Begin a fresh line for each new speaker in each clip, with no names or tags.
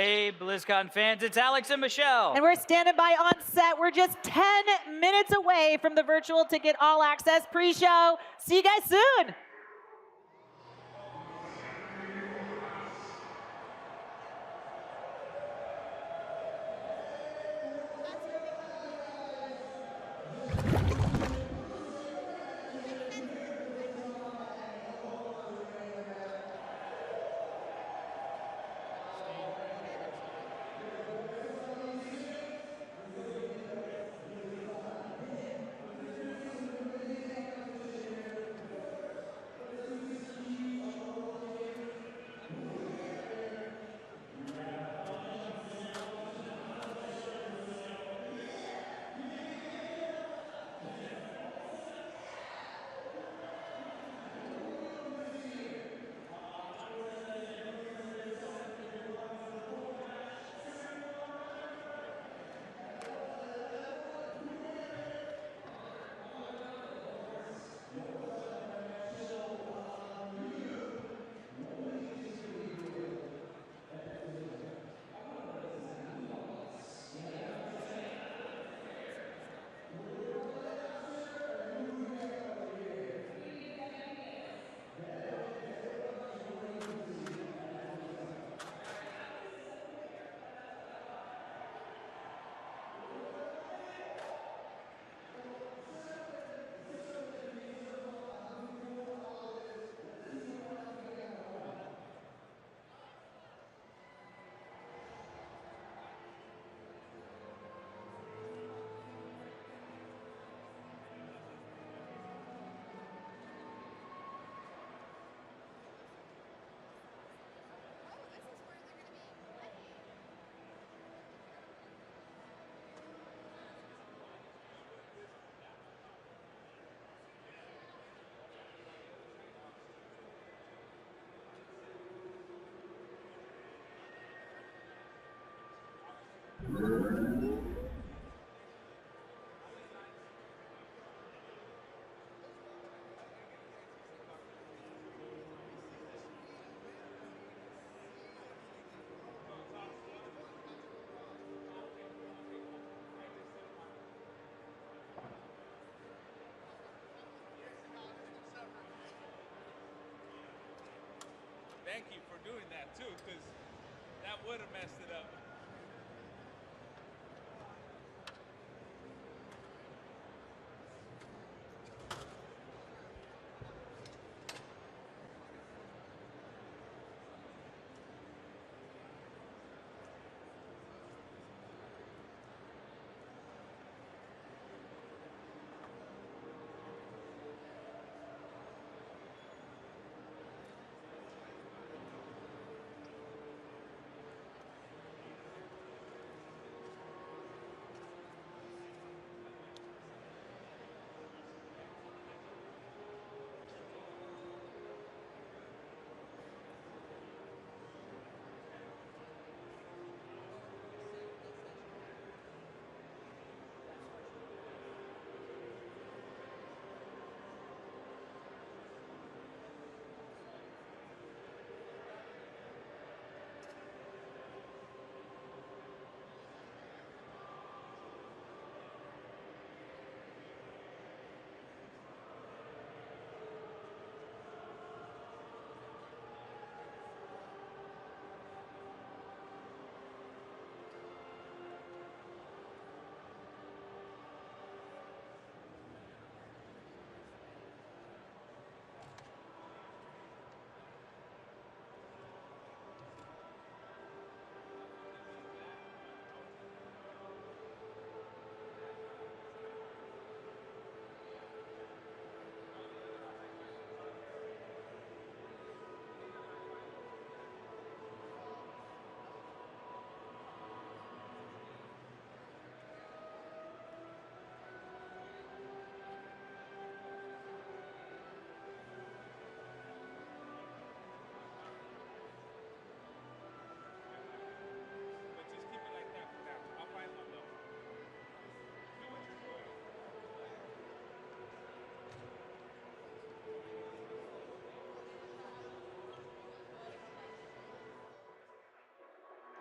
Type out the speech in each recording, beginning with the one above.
Hey, BlizzCon fans, it's Alex and Michelle.
And we're standing by on set. We're just 10 minutes away from the virtual ticket all access pre-show. See you guys soon.
Thank you for doing that too, because that would have messed it up.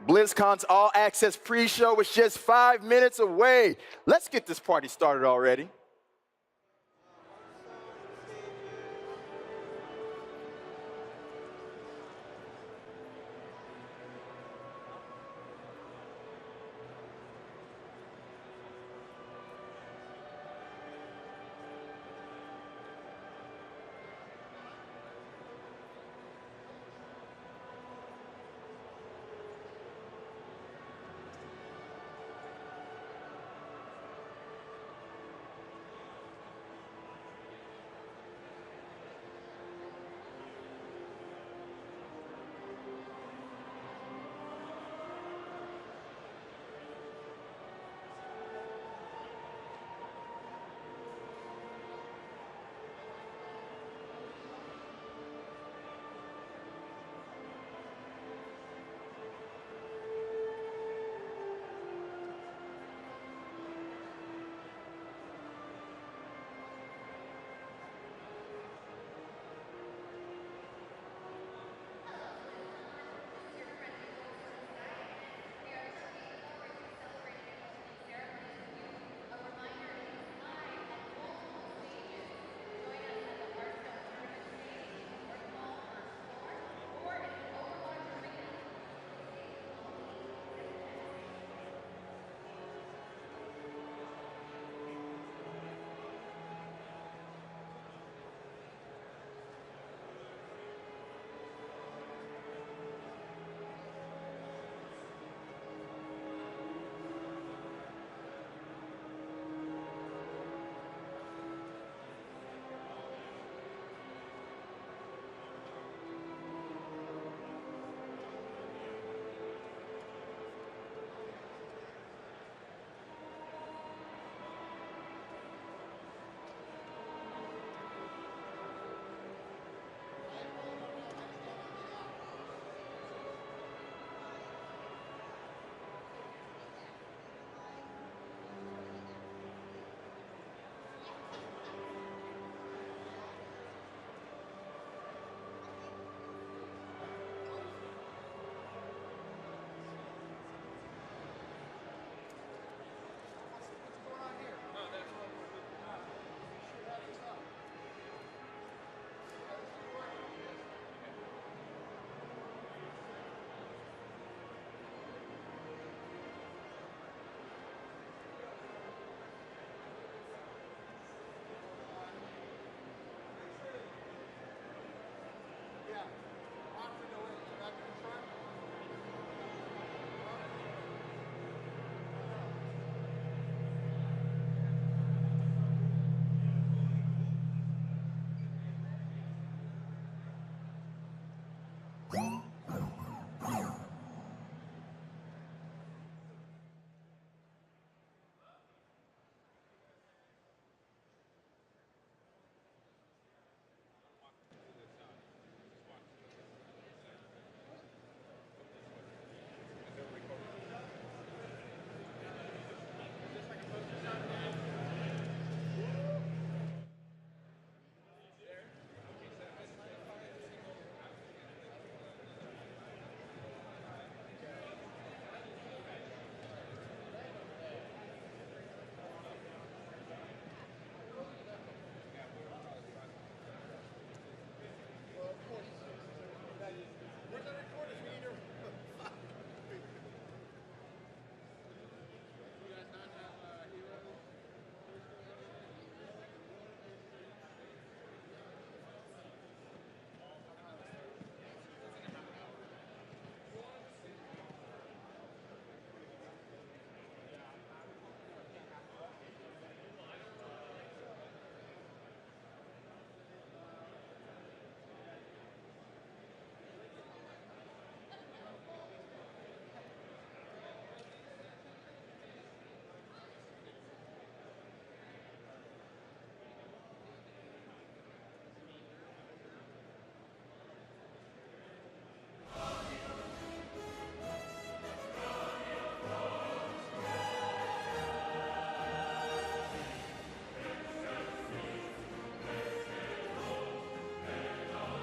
BlizzCon's All Access pre-show is just 5 minutes away. Let's get this party started already.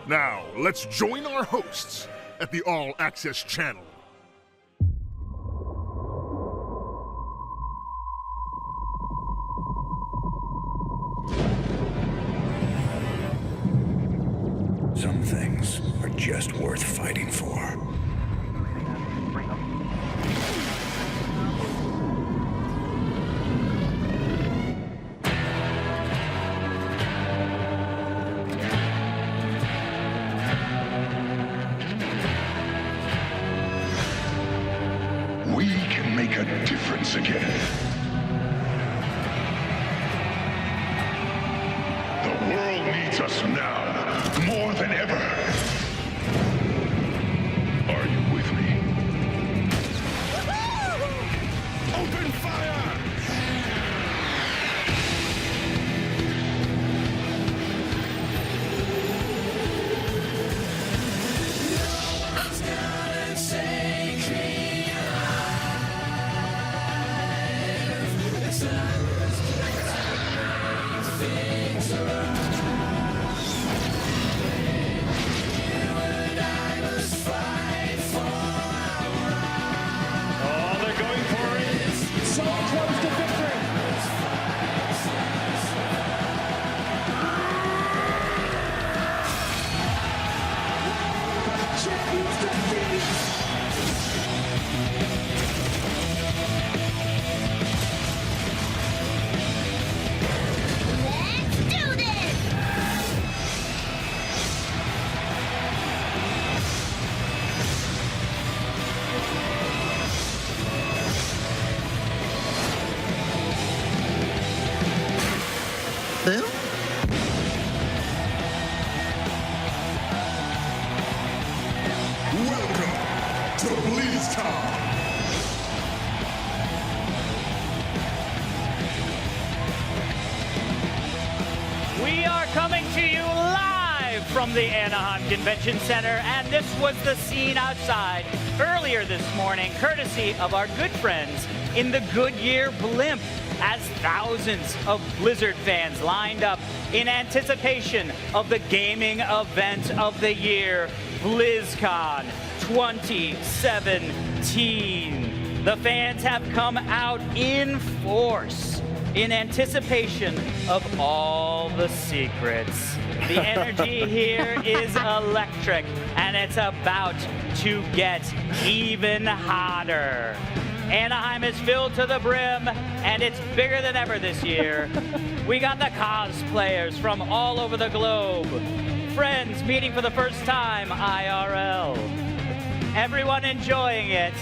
Now, let's join our hosts at the All Access channel. that difference again. The world needs us now, more than ever. Are you with me? Open fire! Welcome to blizzcon.
We are coming to you live from the Anaheim Convention Center, and this was the scene outside earlier this morning, courtesy of our good friends in the Goodyear Blimp, as thousands of Blizzard fans lined up in anticipation of the gaming event of the year, BlizzCon 2017. The fans have come out in force in anticipation of all the secrets. The energy here is electric, and it's about to get even hotter. Anaheim is filled to the brim, and it's bigger than ever this year. We got the cosplayers from all over the globe, friends meeting for the first time IRL, everyone enjoying it.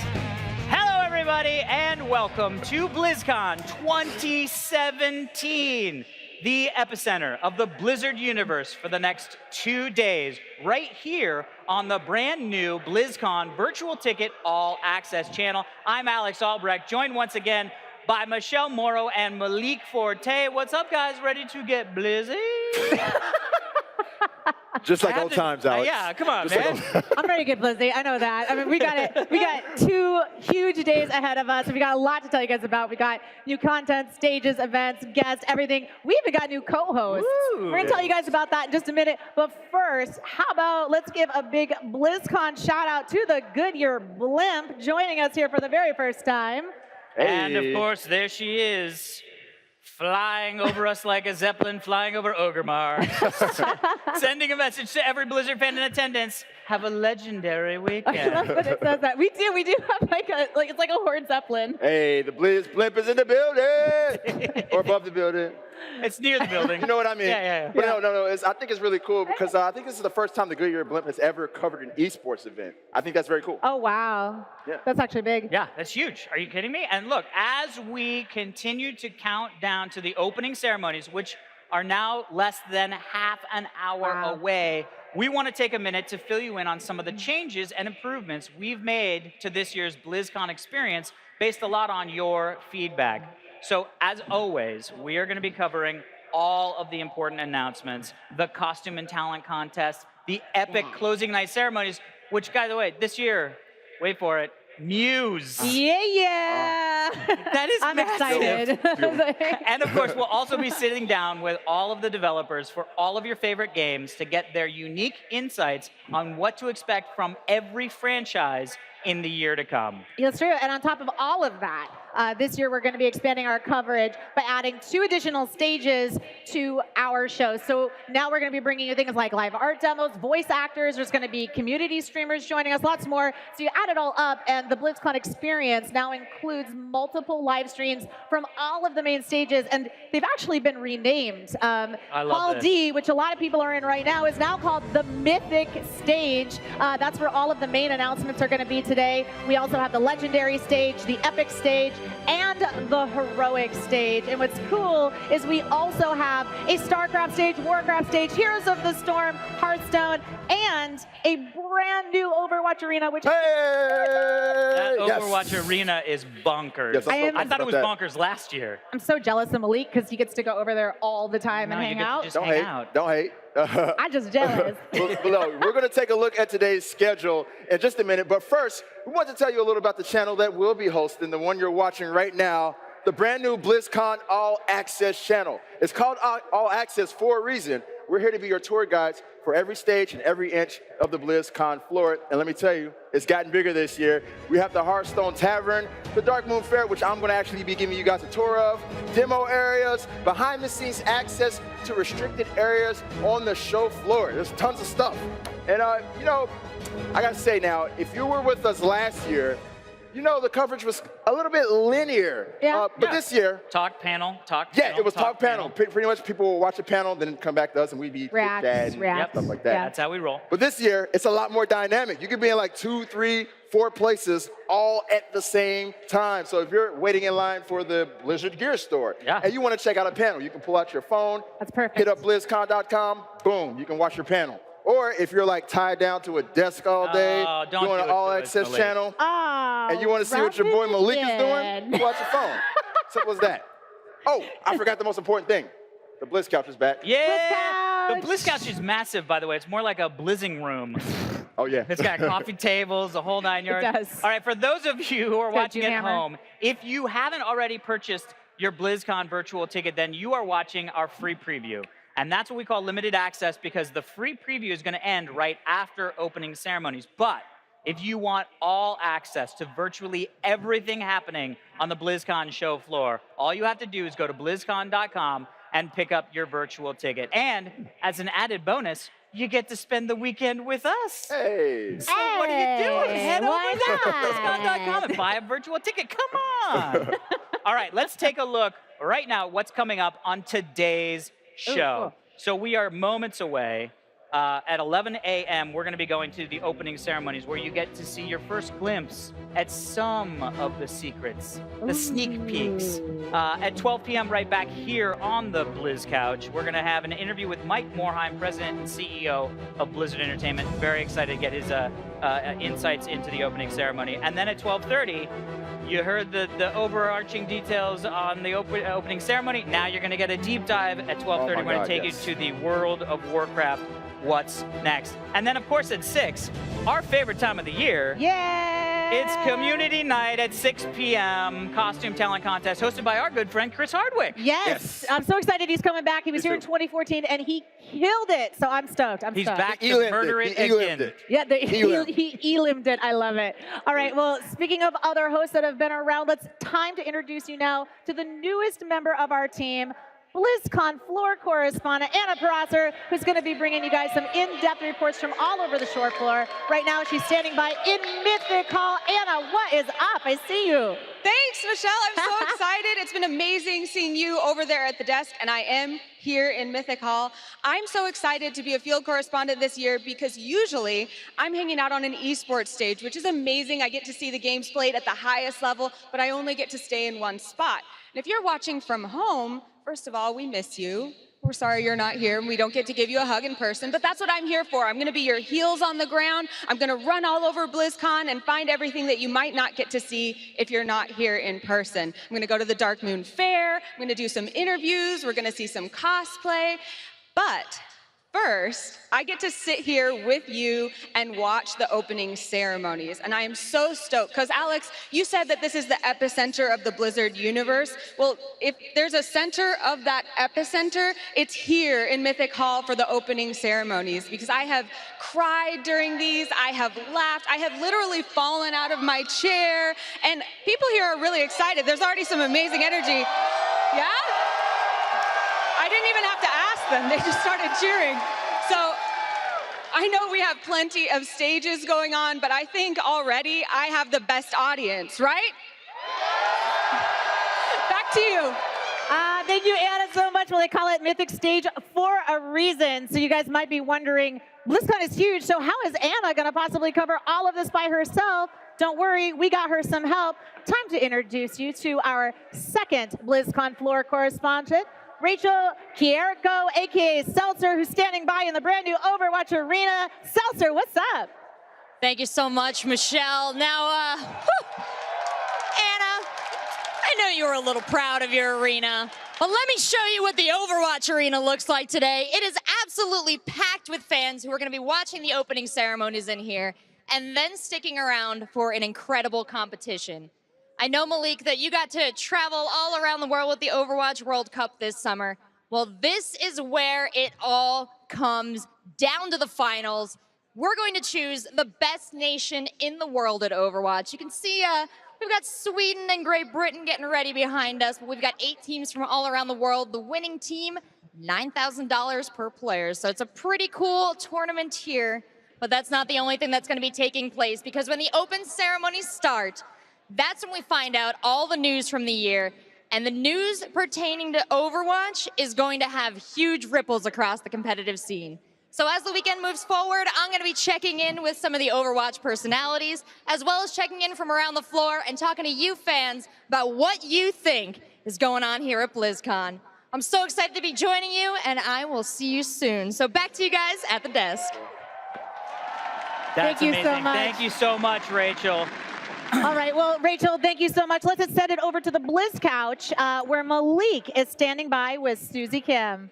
Hello, everybody, and welcome to BlizzCon 2017, the epicenter of the Blizzard universe for the next 2 days, right here on the brand new BlizzCon virtual ticket all access channel. I'm Alex Albrecht, joined once again by Michelle Morrow and Malik Forte. What's up, guys? Ready to get blizzy?
Just like old times, Alex.
Yeah, come on,
Just
man.
like
I'm ready to get blizzy. I know that. I mean, we got it. We got 2 huge days ahead of us. We got a lot to tell you guys about. We got new content, stages, events, guests, everything. We even got new co-hosts.
Woo.
We're gonna tell you guys about that in just a minute. But first, how about let's give a big BlizzCon shout out to the Goodyear Blimp joining us here for the very first time.
And of
Hey.
course, there she is, flying over us like a Zeppelin flying over Orgrimmar. Sending a message to every Blizzard fan in attendance. Have a legendary
I love
weekend.
that it says that. We do have like it's like a Horde Zeppelin.
Hey, the Blizz Blimp is in the building! Or above the building.
It's near the building.
You know what I mean?
Yeah.
But no. I think it's really cool because I think this is the first time the Goodyear Blimp has ever covered an esports event. I think that's very cool.
Oh wow.
Yeah.
That's actually big.
Yeah, that's huge. Are you kidding me? And look, as we continue to count down to the opening ceremonies, which are now less than half an hour
Wow.
away, we want to take a minute to fill you in on some of the changes and improvements we've made to this year's BlizzCon experience based a lot on your feedback. So as always, we are going to be covering all of the important announcements, the costume and talent contest, the epic closing night ceremonies, which, by the way, this year, wait for it, Muse.
Yeah.
That is
I'm
massive.
excited.
And of course, we'll also be sitting down with all of the developers for all of your favorite games to get their unique insights on what to expect from every franchise in the year to come.
That's true. And on top of all of that, this year we're going to be expanding our coverage by adding 2 additional stages to our show. So now we're going to be bringing you things like live art demos, voice actors. There's going to be community streamers joining us, lots more. So you add it all up, and the BlizzCon experience now includes multiple live streams from all of the main stages, and they've actually been renamed.
I love
Hall
this.
D, which a lot of people are in right now, is now called the Mythic Stage. That's where all of the main announcements are going to be today. We also have the legendary stage, the epic stage, and the heroic stage. And what's cool is we also have a StarCraft stage, Warcraft stage, Heroes of the Storm, Hearthstone, and a brand new Overwatch arena, which
That
Yes.
Overwatch arena is bonkers.
Yes, I'm so
I
I
pumped
thought it was
about
bonkers last year.
I'm so jealous of Malik because he gets to go over there all the time
No,
and
you
hang
get to
out.
just
Don't
hang
hate.
out.
Don't hate.
I'm just jealous.
Below, we're going to take a look at today's schedule in just a minute. But first, we want to tell you a little about the channel that we'll be hosting, the one you're watching right now, the brand new BlizzCon All Access channel. It's called All Access for a reason. We're here to be your tour guides for every stage and every inch of the BlizzCon floor. And let me tell you, it's gotten bigger this year. We have the Hearthstone Tavern, the Dark Moon Fair, which I'm going to actually be giving you guys a tour of, demo areas, behind-the-scenes access to restricted areas on the show floor. There's tons of stuff. And, you know, I got to say now, if you were with us last year, you know the coverage was a little bit linear.
Yeah.
But this year,
Talk panel.
yeah, it was talk panel. Pretty much people will watch the panel, then come back to us, and we'd be
React,
chit-chatting
react.
and stuff like that.
Yeah.
That's how we roll.
But this year, it's a lot more dynamic. You could be in like 2, 3, 4 places all at the same time. So if you're waiting in line for the Blizzard gear store and you want to check out a panel, you can pull out your phone,
That's perfect.
hit up blizzcon.com, boom, you can watch your panel. Or if you're like tied down to a desk all day,
don't
doing
do
an
it
all
to us,
access
Malik.
channel,
Oh,
and you want to see what your boy Malik is doing, pull out your phone. Simple as that. Oh, I forgot the most important thing. The Blizz Couch is back.
Yeah.
Couch.
The Blizz Couch is massive, by the way. It's more like a blizzing room.
Oh, yeah.
It's got coffee tables, the whole 9 yards.
does.
All right, for those of you who are
Good,
watching
you
at
hammer.
home, if you haven't already purchased your BlizzCon virtual ticket, then you are watching our free preview. And that's what we call limited access because the free preview is going to end right after opening ceremonies. But if you want all access to virtually everything happening on the BlizzCon show floor, all you have to do is go to blizzcon.com and pick up your virtual ticket. And as an added bonus, you get to spend the weekend with us.
Hey.
So what are you doing?
Hey,
Head over
why
there to
not?
blizzcon.com and buy a virtual ticket. Come on. All right, let's take a look right now what's coming up on today's show.
cool.
So we are moments away. At 11 a.m., we're going to be going to the opening ceremonies where you get to see your first glimpse at some of the secrets, the sneak peeks. At 12 p.m., right back here on the Blizz Couch, we're going to have an interview with Mike Morheim, President and CEO of Blizzard Entertainment. Very excited to get his insights into the opening ceremony. And then at 12:30, you heard the overarching details on the opening ceremony. Now you're going to get a deep dive at 12:30.
Oh my
We're going
God,
to take
yes.
you to the World of Warcraft. What's next? And then, of course, at 6, our favorite time of the year.
Yeah.
It's community night at 6 p.m. Costume talent contest hosted by our good friend Chris Hardwick.
Yes. I'm so excited he's coming back. He was
Me
here in
too.
2014 and he killed it. So I'm stoked.
He's
stoked.
back
He
to
limbed
murder
it.
it
He limbed
again.
it.
Yeah,
Elim.
he limbed it. I love it. All right, well, speaking of other hosts that have been around, it's time to introduce you now to the newest member of our team, BlizzCon floor correspondent Anna Prosser, who's going to be bringing you guys some in-depth reports from all over the shore floor. Right now, she's standing by in Mythic Hall. Anna, what is up? I see you.
Thanks, Michelle. I'm so excited. It's been amazing seeing you over there at the desk, and I am here in Mythic Hall. I'm so excited to be a field correspondent this year because usually I'm hanging out on an esports stage, which is amazing. I get to see the games played at the highest level, but I only get to stay in one spot. And if you're watching from home, first of all, we miss you. We're sorry you're not here and we don't get to give you a hug in person, but that's what I'm here for. I'm gonna be your heels on the ground. I'm gonna run all over BlizzCon and find everything that you might not get to see if you're not here in person. I'm gonna go to the Dark Moon Fair. I'm gonna do some interviews. We're gonna see some cosplay. But first, I get to sit here with you and watch the opening ceremonies. And I am so stoked, because Alex, you said that this is the epicenter of the Blizzard universe. Well, if there's a center of that epicenter, it's here in Mythic Hall for the opening ceremonies, because I have cried during these, I have laughed, I have literally fallen out of my chair, and people here are really excited. There's already some amazing energy. Yeah? I didn't even have to ask them, they just started cheering. So I know we have plenty of stages going on, but I think already I have the best audience, right? Back to you.
Thank you, Anna, so much. Well, they call it Mythic Stage for a reason. So you guys might be wondering, BlizzCon is huge, so how is Anna going to possibly cover all of this by herself? Don't worry, we got her some help. Time to introduce you to our second BlizzCon floor correspondent, Rachel Kierko, a.k.a. Seltzer, who's standing by in the brand new Overwatch Arena. Seltzer, what's up?
Thank you so much, Michelle. Now, Anna, I know you were a little proud of your arena, but let me show you what the Overwatch Arena looks like today. It is absolutely packed with fans who are going to be watching the opening ceremonies in here and then sticking around for an incredible competition. I know, Malik, that you got to travel all around the world with the Overwatch World Cup this summer. Well, this is where it all comes down to the finals. We're going to choose the best nation in the world at Overwatch. You can see we've got Sweden and Great Britain getting ready behind us, but we've got 8 teams from all around the world. The winning team, $9,000 per player. So it's a pretty cool tournament here, but that's not the only thing that's going to be taking place, because when the open ceremonies start, that's when we find out all the news from the year. And the news pertaining to Overwatch is going to have huge ripples across the competitive scene. So as the weekend moves forward, I'm going to be checking in with some of the Overwatch personalities, as well as checking in from around the floor and talking to you fans about what you think is going on here at BlizzCon. I'm so excited to be joining you, and I will see you soon. So back to you guys at the desk.
That's
Thank you
amazing.
so much.
Thank you so much, Rachel.
All right, well, Rachel, thank you so much. Let's send it over to the Blizz Couch, where Malik is standing by with Susie Kim.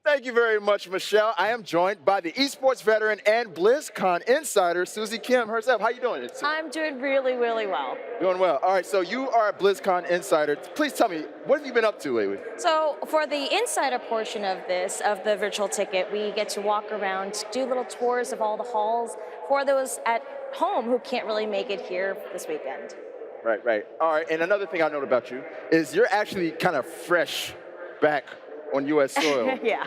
Thank you very much, Michelle. I am joined by the esports veteran and BlizzCon insider, Susie Kim herself. How you doing?
I'm doing really, really well.
Doing well. All right, so you are a BlizzCon insider. Please tell me, what have you been up to lately?
So for the insider portion of this, of the virtual ticket, we get to walk around, do little tours of all the halls for those at home who can't really make it here this weekend.
Right. All right, and another thing I know about you is you're actually kind of fresh back on U.S. soil.
Yeah.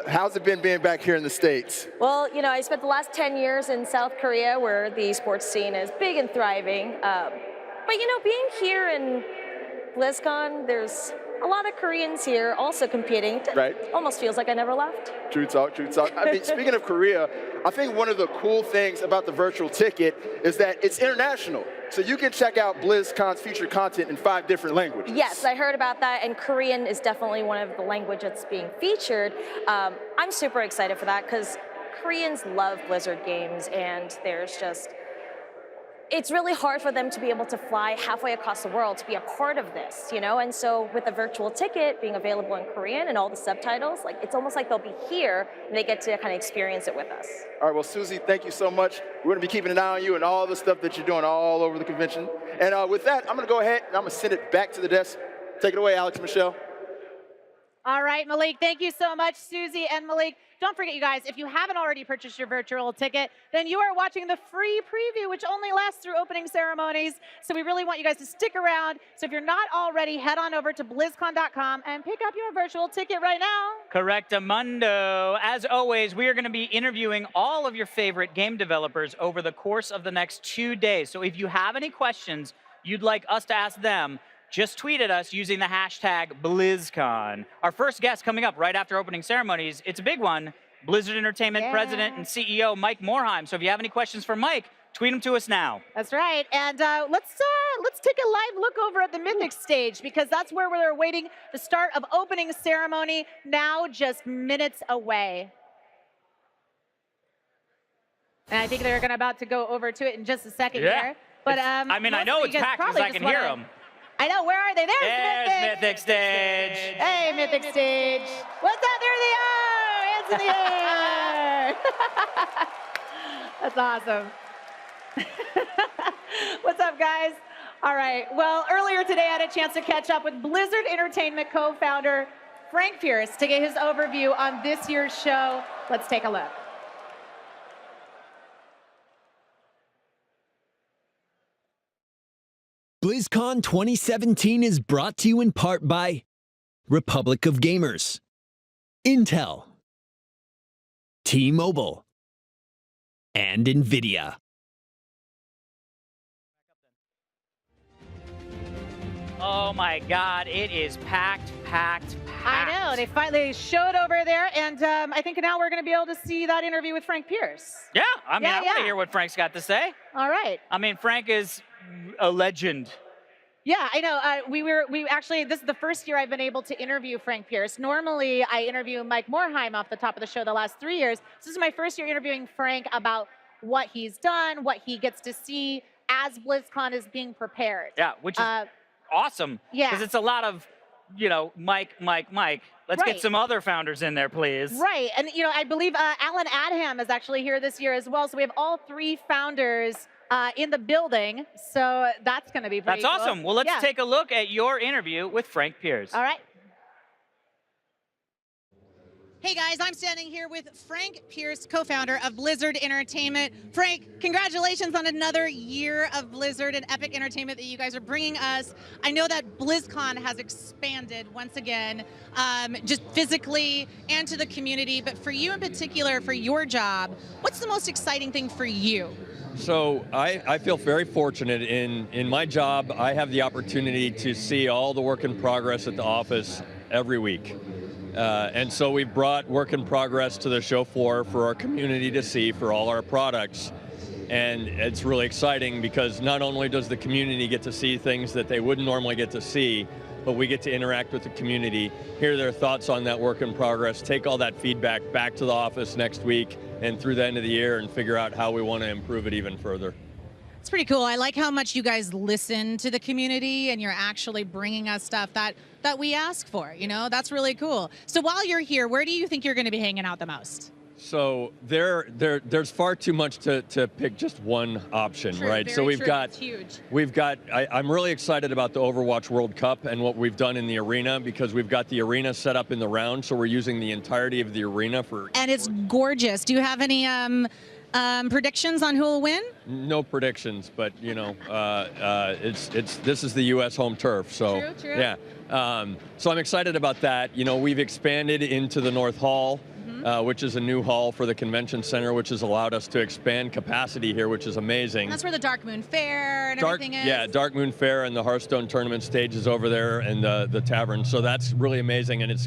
How's it been being back here in the States?
Well, you know, I spent the last 10 years in South Korea, where the sports scene is big and thriving. But, you know, being here in BlizzCon, there's a lot of Koreans here also competing.
Right.
Almost feels like I never left.
True talk, true talk. I mean, speaking of Korea, I think one of the cool things about the virtual ticket is that it's international. So you can check out BlizzCon's featured content in 5 different languages.
Yes, I heard about that, and Korean is definitely one of the languages that's being featured. I'm super excited for that, because Koreans love Blizzard games, and it's really hard for them to be able to fly halfway across the world to be a part of this, you know? And so with the virtual ticket being available in Korean and all the subtitles, like, it's almost like they'll be here and they get to kind of experience it with us.
All right, well, Susie, thank you so much. We're going to be keeping an eye on you and all the stuff that you're doing all over the convention. And with that, I'm going to go ahead and I'm going to send it back to the desk. Take it away, Alex, Michelle.
All right, Malik, thank you so much, Susie and Malik. Don't forget, you guys, if you haven't already purchased your virtual ticket, then you are watching the free preview, which only lasts through opening ceremonies. So we really want you guys to stick around. So if you're not already, head on over to blizzcon.com and pick up your virtual ticket right now.
Correctamundo. As always, we are going to be interviewing all of your favorite game developers over the course of the next 2 days. So if you have any questions you'd like us to ask them, just tweet at us using the hashtag BlizzCon. Our first guest coming up right after opening ceremonies, it's a big one, Blizzard Entertainment President and CEO Mike Morheim. So if you have any questions for Mike, tweet them to us now.
That's right. And let's take a live look over at the Mythic stage, because that's where we're awaiting the start of opening ceremony, now just minutes away. And I think they're about to go over to it in just a second here. But
I mean, I know it's packed because I can hear them.
I know, where are they?
There's Mythic Stage.
Hey, Mythic Stage. What's up? There they are. Hands in the air. That's awesome. What's up, guys? All right. Well, earlier today, I had a chance to catch up with Blizzard Entertainment co-founder Frank Pierce to get his overview on this year's show. Let's take a look.
BlizzCon 2017 is brought to you in part by Republic of Gamers, Intel, T-Mobile, and NVIDIA.
Oh my God, it is packed, packed,
I
packed.
know. They finally showed over there, and I think now we're going to be able to see that interview with Frank Pierce.
Yeah, I mean,
Yeah,
I want to
yeah.
hear what Frank's got to say.
All right.
I mean, Frank is a legend.
Yeah, I know. We actually, this is the first year I've been able to interview Frank Pierce. Normally, I interview Mike Morheim off the top of the show the last 3 years. This is my first year interviewing Frank about what he's done, what he gets to see as BlizzCon is being prepared.
Yeah, which is awesome.
yeah.
Because it's a lot of, Mike. Let's
Right.
get some other founders in there, please.
Right, and I believe Alan Adham is actually here this year as well. So we have all 3 founders in the building. So that's going to be pretty
That's
cool.
awesome. Well, let's
Yeah.
take a look at your interview with Frank Pierce.
All right.
Hey guys, I'm standing here with Frank Pierce, co-founder of Blizzard Entertainment. Frank, congratulations on another year of Blizzard and epic entertainment that you guys are bringing us. I know that BlizzCon has expanded once again, just physically and to the community, but for you in particular, for your job, what's the most exciting thing for you?
So I feel very fortunate in my job. I have the opportunity to see all the work in progress at the office every week. And so we brought work in progress to the show floor for our community to see for all our products. And it's really exciting because not only does the community get to see things that they wouldn't normally get to see, but we get to interact with the community, hear their thoughts on that work in progress, take all that feedback back to the office next week and through the end of the year and figure out how we want to improve it even further.
It's pretty cool. I like how much you guys listen to the community and you're actually bringing us stuff that we ask for, that's really cool. So while you're here, where do you think you're going to be hanging out the most?
So there's far too much to pick just one option,
True,
right?
very
So
true. It's huge.
I'm really excited about the Overwatch World Cup and what we've done in the arena because we've got the arena set up in the round, so we're using the entirety of the arena for.
And it's gorgeous. Do you have any predictions on who will win?
No predictions, but this is the U.S. home turf, so
True.
yeah. So I'm excited about that. We've expanded into the North Hall, which is a new hall for the convention center, which has allowed us to expand capacity here, which is amazing.
And that's where the Dark Moon Fair and everything is.
Yeah, Dark Moon Fair and the Hearthstone tournament stage is over there, and the tavern. So that's really amazing, and it's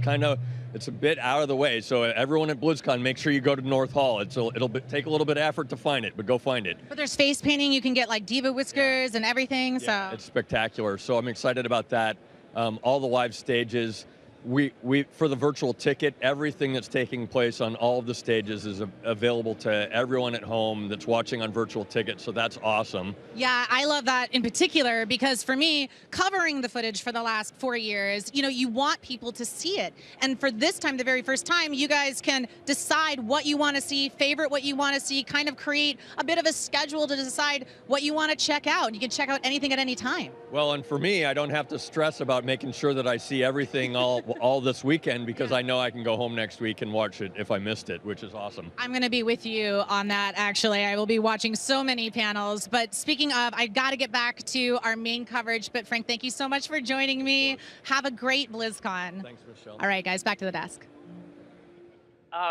a bit out of the way. So everyone at BlizzCon, make sure you go to North Hall. It'll take a little bit of effort to find it, but go find it.
But there's face painting. You can get like diva whiskers and everything.
Yeah,
so
it's spectacular. So I'm excited about that. All the live stages. We for the virtual ticket, everything that's taking place on all of the stages is available to everyone at home that's watching on virtual ticket, so that's awesome.
Yeah, I love that in particular because for me, covering the footage for the last 4 years, you want people to see it. And for this time, the very first time, you guys can decide what you want to see, favorite what you want to see, kind of create a bit of a schedule to decide what you want to check out. You can check out anything at any time.
Well, and for me, I don't have to stress about making sure that I see everything all this weekend because I know I can go home next week and watch it if I missed it, which is awesome.
I'm going to be with you on that, actually. I will be watching so many panels. But speaking of, I got to get back to our main coverage. But Frank, thank you so much for joining me. Have a great BlizzCon.
Thanks, Michelle.
All right, guys, back to the desk.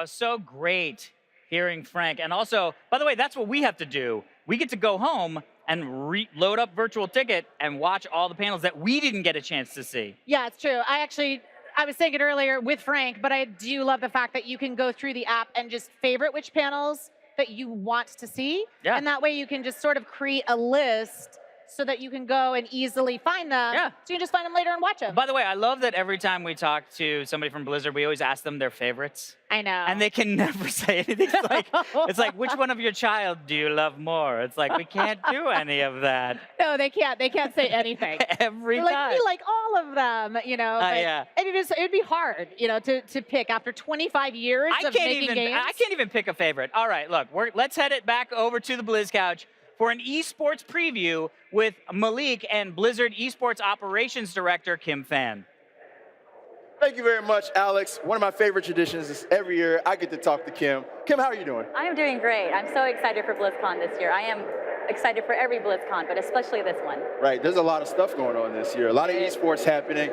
So great hearing Frank. And also, by the way, that's what we have to do. We get to go home and load up virtual ticket and watch all the panels that we didn't get a chance to see.
Yeah, it's true. I was saying it earlier with Frank, but I do love the fact that you can go through the app and just favorite which panels that you want to see.
Yeah.
And that way you can just sort of create a list so that you can go and easily find them.
Yeah.
So you can just find them later and watch them.
By the way, I love that every time we talk to somebody from Blizzard, we always ask them their favorites.
I know.
And they can never say anything. It's like, which one of your child do you love more? It's like, we can't do any of that.
No, they can't. They can't say anything.
Every
They're
time.
like, we like all of them, but,
yeah.
and it'd be hard, to pick after 25 years of making games.
I can't even pick a favorite. All right, look, let's head it back over to the Blizz Couch for an esports preview with Malik and Blizzard Esports Operations Director Kim Fan.
Thank you very much, Alex. One of my favorite traditions is every year I get to talk to Kim. Kim, how are you doing?
I am doing great. I'm so excited for BlizzCon this year. I am excited for every BlizzCon, but especially this one.
Right, there's a lot of stuff going on this year. A lot of esports happening.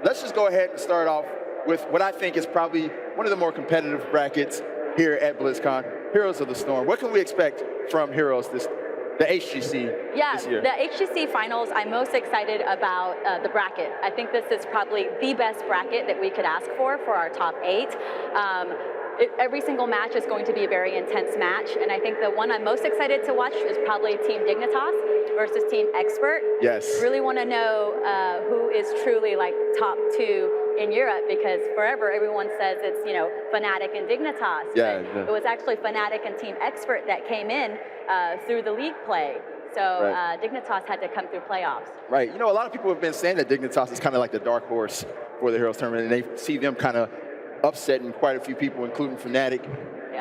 Let's just go ahead and start off with what I think is probably one of the more competitive brackets here at BlizzCon, Heroes of the Storm. What can we expect from Heroes the HGC
Yeah,
this year?
the HGC finals, I'm most excited about the bracket. I think this is probably the best bracket that we could ask for our top 8. Every single match is going to be a very intense match, and I think the one I'm most excited to watch is probably Team Dignitas versus Team Expert.
Yes.
Really want to know who is truly like top 2 in Europe, because forever everyone says it's, you know, Fnatic and Dignitas.
Yeah,
but it was actually Fnatic and Team Expert that came in through the league play. So Dignitas had to come through playoffs.
Right. You know, a lot of people have been saying that Dignitas is kind of like the dark horse for the Heroes Tournament, and they see them kind of upsetting quite a few people, including Fnatic,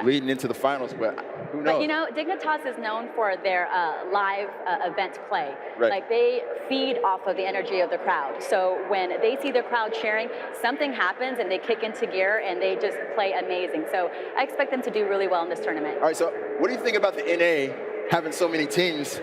leading into the finals. But who knows?
But you know, Dignitas is known for their live event play.
Right.
Like they feed off of the energy of the crowd. So when they see the crowd cheering, something happens and they kick into gear and they just play amazing. So I expect them to do really well in this tournament.
All right, so what do you think about the NA having so many teams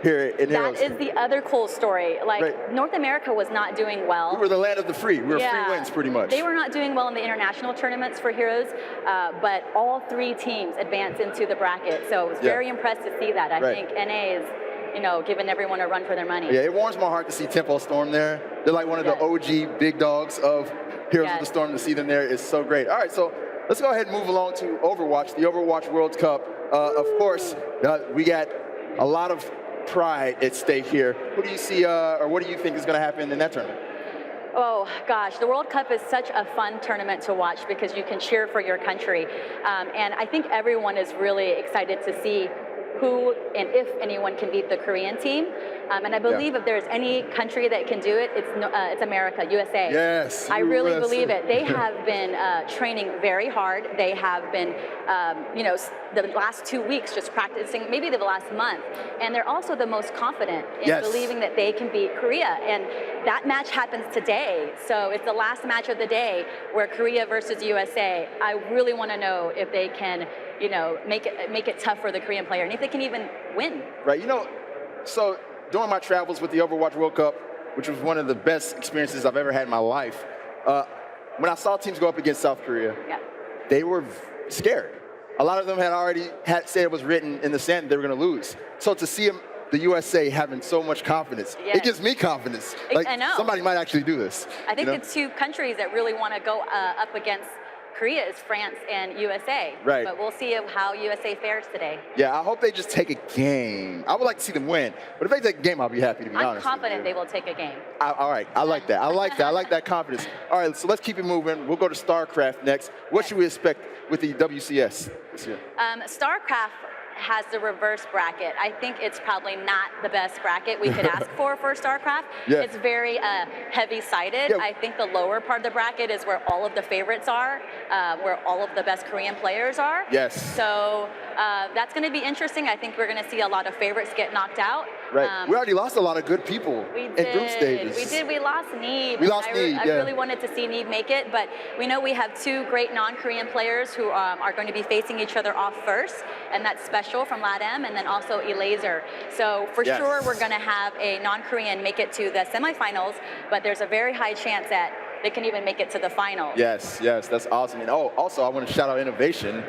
here in Heroes?
That is the other cool story. Like North America was not doing well.
We were the land of the free. We were free wins pretty much.
They were not doing well in the international tournaments for Heroes, but all 3 teams advanced into the bracket. So I was very impressed to see that. I think NA is, you know, giving everyone a run for their money.
Yeah, it warms my heart to see Tempo Storm there. They're like one of the OG big dogs of Heroes of the Storm. To see them there is so great. All right, so let's go ahead and move along to Overwatch, the Overwatch World Cup. Of course, we got a lot of pride at stake here. Who do you see, or what do you think is going to happen in that tournament?
Oh gosh, the World Cup is such a fun tournament to watch because you can cheer for your country. And I think everyone is really excited to see who and if anyone can beat the Korean team. And I believe if there's any country that can do it, it's America, USA.
Yes.
I really believe it. They have been training very hard. They have been, you know, the last 2 weeks just practicing, maybe the last month. And they're also the most confident in believing that they can beat Korea. And that match happens today. So it's the last match of the day where Korea versus USA. I really want to know if they can, you know, make it tough for the Korean player and if they can even win.
Right. You know, so during my travels with the Overwatch World Cup, which was one of the best experiences I've ever had in my life, when I saw teams go up against South Korea, they were scared. A lot of them had already said it was written in the sand that they were going to lose. So to see them, the USA having so much confidence, it gives me confidence. Like,
I know.
Somebody might actually do this.
I think the 2 countries that really want to go up against Korea is France and USA.
Right.
But we'll see how USA fares today.
Yeah, I hope they just take a game. I would like to see them win, but if they take a game, I'll be happy, to be honest.
I'm confident they will take a game.
All right, I like that. I like that. I like that confidence. All right, so let's keep it moving. We'll go to StarCraft next. What should we expect with the WCS this year?
StarCraft has the reverse bracket. I think it's probably not the best bracket we could ask for StarCraft.
Yeah.
It's very heavy-sided. I think the lower part of the bracket is where all of the favorites are, where all of the best Korean players are.
Yes.
So that's going to be interesting. I think we're going to see a lot of favorites get knocked out.
Right. We already lost a lot of good people in group stages.
We did. We lost Neeb.
We lost Neeb,
I really wanted to see Neeb make it, but we know we have 2 great non-Korean players who are going to be facing each other off first, and that's Special from LATAM, and then also Elaser. So for sure, we're going to have a non-Korean make it to the semifinals, but there's a very high chance that they can even make it to the final.
Yes, that's awesome. And also, I want to shout out Innovation.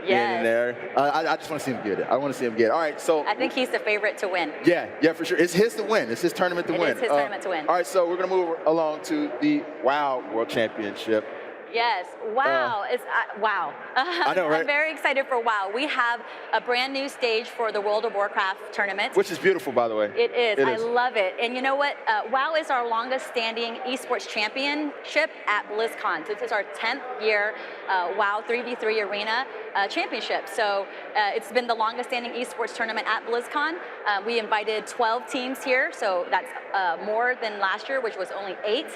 In there. I just want to see him get it. I want to see him get it. All right, so.
I think he's the favorite to win.
Yeah, for sure. It's his to win. It's his tournament to win.
It is his tournament to win.
All right, so we're going to move along to the WoW World Championship.
Yes, WoW is WoW.
I know, right?
I'm very excited for WoW. We have a brand new stage for the World of Warcraft tournament.
Which is beautiful, by the way.
It is. I love it. And you know what? WoW is our longest standing esports championship at BlizzCon. This is our 10th year WoW 3v3 Arena championship. So it's been the longest standing esports tournament at BlizzCon. We invited 12 teams here, so that's more than last year, which was only 8.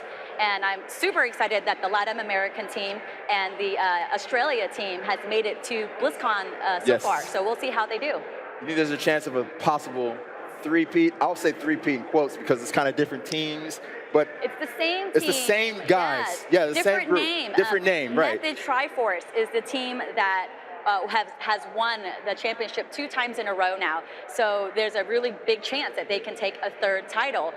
And I'm super excited that the Latin American team and the Australia team has made it to BlizzCon so far. So we'll see how they do.
You think there's a chance of a possible three-peat? I'll say three-peat in quotes because it's kind of different teams. But
it's the same team.
It's the same guys.
Yes.
Yeah, the
different
same group.
Name.
Different name, right.
Method Triforce is the team that has won the championship 2 times in a row now. So there's a really big chance that they can take a 3rd title.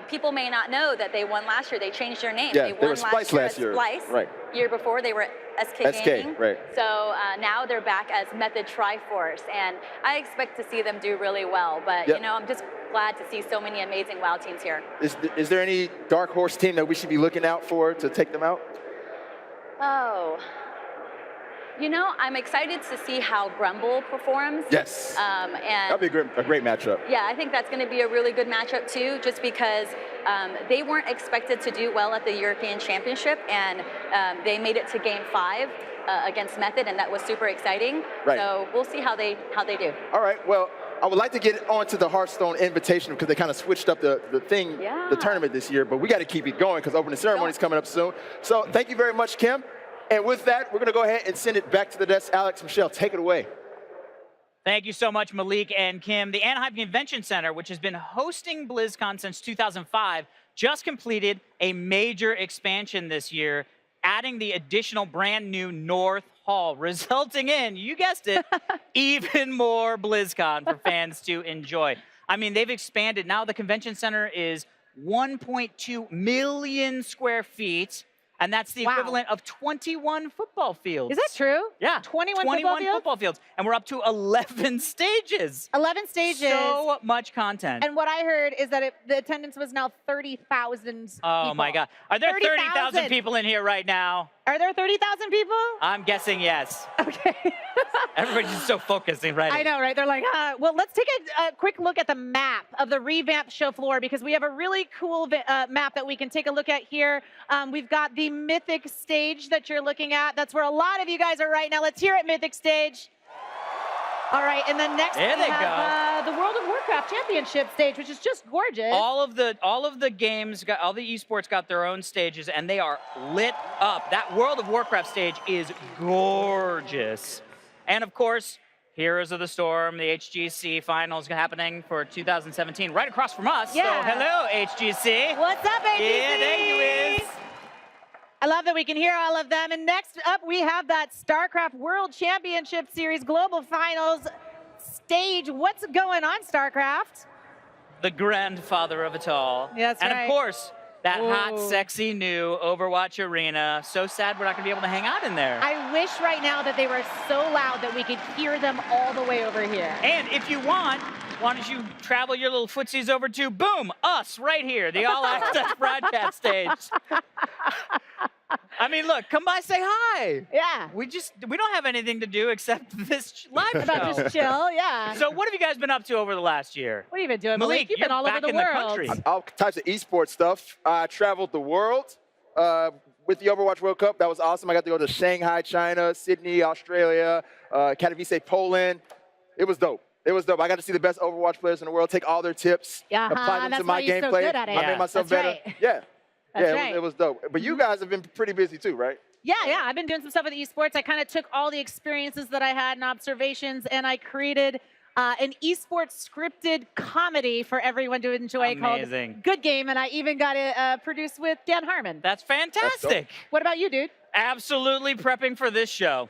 People may not know that they won last year. They changed their name.
Yeah,
they
won
won
Splice last year.
Splice.
Right.
Year before they were SK Gaming.
Right.
So now they're back as Method Triforce, and I expect to see them do really well. But
Yep.
you know, I'm just glad to see so many amazing WoW teams here.
Is there any dark horse team that we should be looking out for to take them out?
Oh. You know, I'm excited to see how Grumble performs.
Yes.
And
That'll be a great matchup.
yeah, I think that's going to be a really good matchup too, just because they weren't expected to do well at the European Championship, and they made it to Game 5 against Method, and that was super exciting.
Right.
So we'll see how they do.
All right. Well, I would like to get on to the Hearthstone Invitational because they kind of switched up the tournament this year, but we got to keep it going because opening ceremony is coming up soon. So thank you very much, Kim. And with that, we're going to go ahead and send it back to the desk. Alex, Michelle, take it away.
Thank you so much, Malik and Kim. The Anaheim Convention Center, which has been hosting BlizzCon since 2005, just completed a major expansion this year, adding the additional brand new North Hall, resulting in, you guessed it, even more BlizzCon for fans to enjoy. I mean, they've expanded. Now the convention center is 1.2 million square feet. And that's the equivalent of 21 football fields.
Is that true?
Yeah.
21
football fields. And we're up to 11 stages.
11 stages.
So much content.
And what I heard is that the attendance was now 30,000 people.
Oh, my God. Are there 30,000 people in here right now?
Are there 30,000 people?
I'm guessing yes.
Okay.
Everybody's just so focused and ready.
I know, right? They're like, well, let's take a quick look at the map of the revamped show floor because we have a really cool map that we can take a look at here. We've got the Mythic stage that you're looking at. That's where a lot of you guys are right now. Let's hear it, Mythic stage. All right, and then next we have the World of Warcraft Championship stage, which is just gorgeous.
All of the games, all the esports got their own stages, and they are lit up. That World of Warcraft stage is gorgeous. And of course, Heroes of the Storm, the HGC finals happening for 2017, right across from us.
Yeah.
So hello, HGC.
What's up, HGC?
Yeah, there you is.
I love that we can hear all of them. And next up, we have that StarCraft World Championship Series Global Finals stage. What's going on, StarCraft?
The grandfather of it all.
Yeah, that's
and
right.
of course, that hot,
Whoa.
sexy new Overwatch arena. So sad we're not going to be able to hang out in there.
I wish right now that they were so loud that we could hear them all the way over here.
And if you want, why don't you travel your little footsies over to, boom, us right here, the All Access broadcast stage. I mean, look, come by, say hi.
Yeah.
We don't have anything to do except this live show.
About just chill, yeah.
So what have you guys been up to over the last year?
What have you been doing,
Malik,
Malik? You've
you're
been all over
back
the
in
world.
the country.
All types of esports stuff. I traveled the world with the Overwatch World Cup. That was awesome. I got to go to Shanghai, China, Sydney, Australia, Katowice, Poland. It was dope. It was dope. I got to see the best Overwatch players in the world, take all their tips, apply them
that's
to my
why you're so
gameplay.
good at it.
I made myself
That's
better.
right.
Yeah.
That's
yeah,
right.
it was dope. But you guys have been pretty busy too, right?
Yeah, I've been doing some stuff with esports. I kind of took all the experiences that I had and observations, and I created an esports scripted comedy for everyone to enjoy
Amazing.
called Good Game, and I even got it produced with Dan Harmon.
That's fantastic.
What about you, dude?
Absolutely prepping for this show.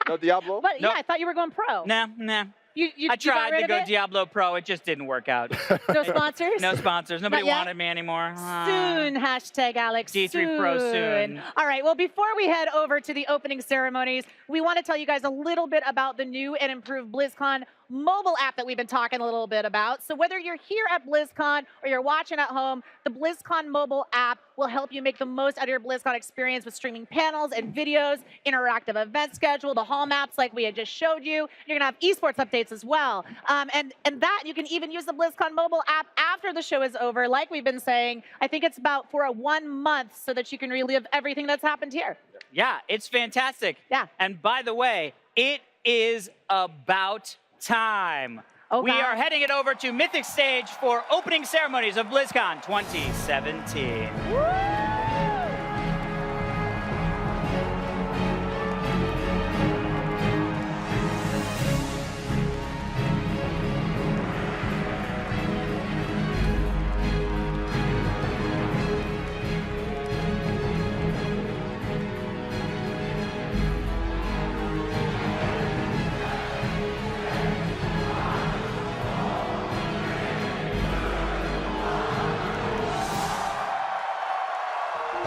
No Diablo?
But yeah, I thought you were going pro.
Nah.
You
I
got
tried
rid
to
of
go
it?
Diablo Pro. It just didn't work out.
No sponsors?
No sponsors. Nobody
Not yet?
wanted me anymore.
Soon, hashtag Alex.
D3 Pro soon.
All right, well, before we head over to the opening ceremonies, we want to tell you guys a little bit about the new and improved BlizzCon mobile app that we've been talking a little bit about. So whether you're here at BlizzCon or you're watching at home, the BlizzCon mobile app will help you make the most out of your BlizzCon experience with streaming panels and videos, interactive event schedule, the hall maps like we had just showed you. You're gonna have esports updates as well. And that you can even use the BlizzCon mobile app after the show is over, like we've been saying. I think it's about for a 1 month so that you can relive everything that's happened here.
Yeah, it's fantastic.
Yeah.
And by the way, it is about time.
Oh,
we
God.
are heading it over to Mythic Stage for opening ceremonies of BlizzCon 2017.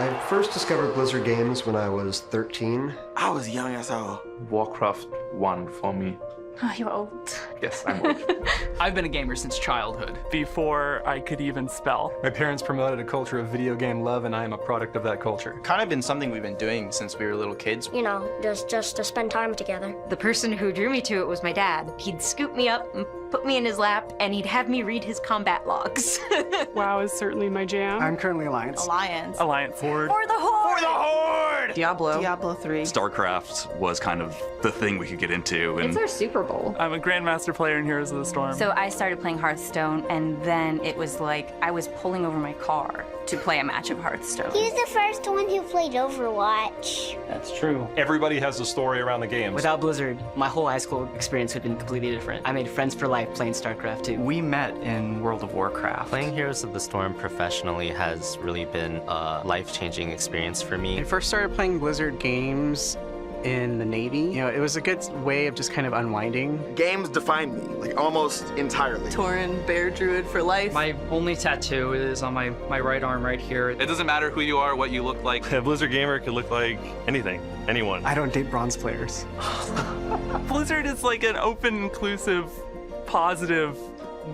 I first discovered Blizzard games when I was 13.
I was young as hell. Warcraft 1 for me.
Oh, you're old.
Yes, I'm old.
I've been a gamer since childhood, before I could even spell.
My parents promoted a culture of video game love, and I am a product of that culture.
Kind of been something we've been doing since we were little kids.
You know, just to spend time together.
The person who drew me to it was my dad. He'd scoop me up and put me in his lap, and he'd have me read his combat logs.
WoW is certainly my jam.
I'm currently Alliance.
Alliance.
Horde.
For the Horde!
For the Horde!
Diablo.
Diablo 3.
StarCraft was kind of the thing we could get into.
It's our Super Bowl.
I'm a Grandmaster player in Heroes of the Storm.
So I started playing Hearthstone, and then it was like I was pulling over my car to play a match of Hearthstone.
He was the first one who played Overwatch.
That's true. Everybody has a story around the games.
Without Blizzard, my whole high school experience would have been completely different. I made friends for life playing StarCraft 2.
We met in World of Warcraft.
Playing Heroes of the Storm professionally has really been a life-changing experience for me.
I first started playing Blizzard games in the Navy. You know, it was a good way of just kind of unwinding.
Games defined me, like almost entirely.
Tauren, Bear Druid for life.
My only tattoo is on my right arm right here.
It doesn't matter who you are, what you look like.
A Blizzard gamer could look like anything, anyone.
I don't date bronze players.
Blizzard is like an open, inclusive, positive,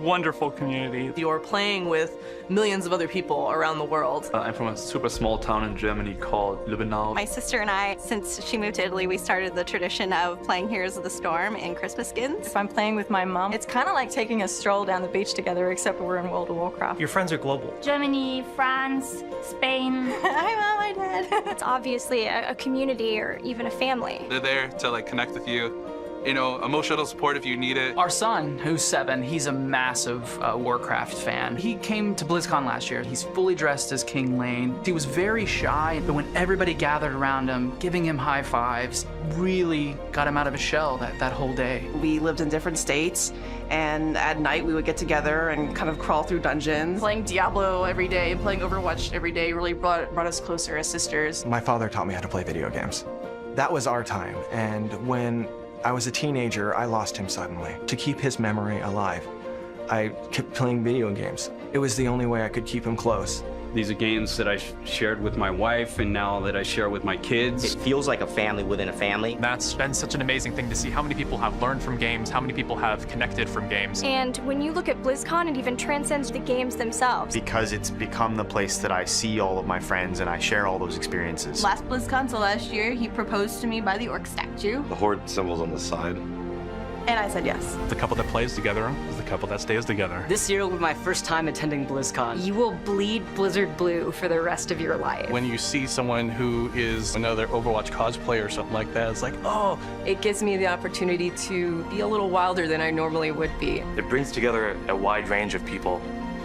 wonderful community.
You're playing with millions of other people around the world.
I'm from a super small town in Germany called Lübbenau.
My sister and I, since she moved to Italy, we started the tradition of playing Heroes of the Storm in Christmas skins. If I'm playing with my mom, it's kind of like taking a stroll down the beach together, except we're in World of Warcraft.
Your friends are global.
Germany, France, Spain.
Hi, Mom, hi, Dad.
It's obviously a community or even a family.
They're there to like connect with you. You know, emotional support if you need it.
Our son, who's 7, he's a massive Warcraft fan. He came to BlizzCon last year. He's fully dressed as King Lane. He was very shy, but when everybody gathered around him, giving him high fives, really got him out of his shell that whole day.
We lived in different states, and at night we would get together and kind of crawl through dungeons. Playing Diablo every day, playing Overwatch every day really brought us closer as sisters.
My father taught me how to play video games. That was our time, and when I was a teenager, I lost him suddenly. To keep his memory alive, I kept playing video games. It was the only way I could keep him close.
These are games that I shared with my wife and now that I share with my kids.
It feels like a family within a family.
That's been such an amazing thing to see how many people have learned from games, how many people have connected from games.
And when you look at BlizzCon, it even transcends the games themselves.
Because it's become the place that I see all of my friends and I share all those experiences.
Last BlizzCon, so last year, he proposed to me by the orc statue.
The Horde symbol's on the side.
And I said yes.
The couple that plays together is the couple that stays together.
This year will be my first time attending BlizzCon.
You will bleed Blizzard blue for the rest of your life.
When you see someone who is another Overwatch cosplayer or something like that, it's like, oh.
It gives me the opportunity to be a little wilder than I normally would be.
It brings together a wide range of people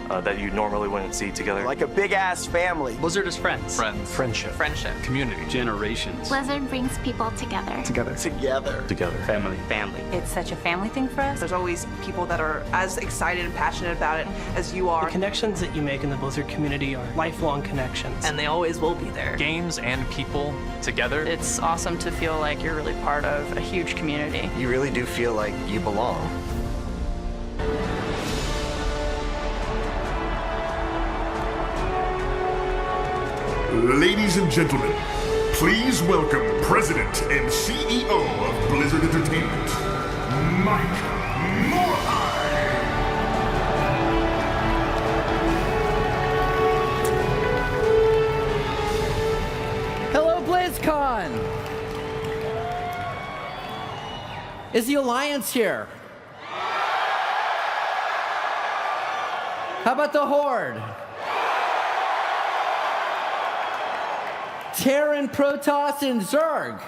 that you normally wouldn't see together.
Like a big-ass family.
Blizzard is friends.
Friendship.
Community.
Generations.
Blizzard brings people together.
Together.
Family.
It's such a family thing for us.
There's always people that are as excited and passionate about it as you are.
The connections that you make in the Blizzard community are lifelong connections.
And they always will be there.
Games and people together.
It's awesome to feel like you're really part of a huge community.
You really do feel like you belong.
Ladies and gentlemen, please welcome President and CEO of Blizzard Entertainment, Mike Morhaime.
Hello, BlizzCon! Is the Alliance here? How about the Horde? Terran, Protoss, and Zerg.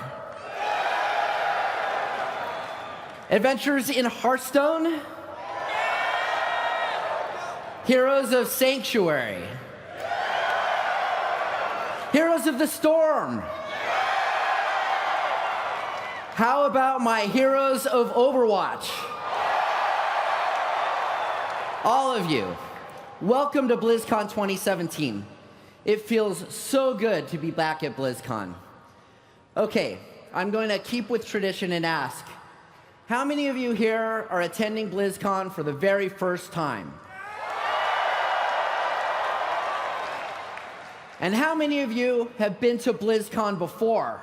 Adventures in Hearthstone. Heroes of Sanctuary. Heroes of the Storm. How about my Heroes of Overwatch? All of you, welcome to BlizzCon 2017. It feels so good to be back at BlizzCon. Okay, I'm going to keep with tradition and ask, how many of you here are attending BlizzCon for the very first time? And how many of you have been to BlizzCon before?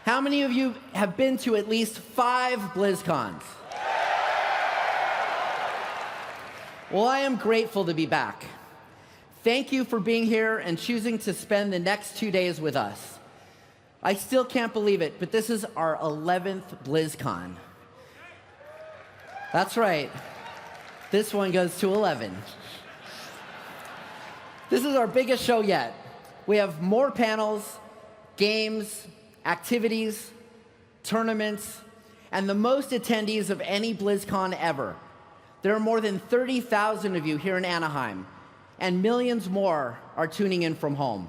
How many of you have been to at least 5 BlizzCons? Well, I am grateful to be back. Thank you for being here and choosing to spend the next 2 days with us. I still can't believe it, but this is our 11th BlizzCon. That's right. This one goes to 11. This is our biggest show yet. We have more panels, games, activities, tournaments, and the most attendees of any BlizzCon ever. There are more than 30,000 of you here in Anaheim, and millions more are tuning in from home.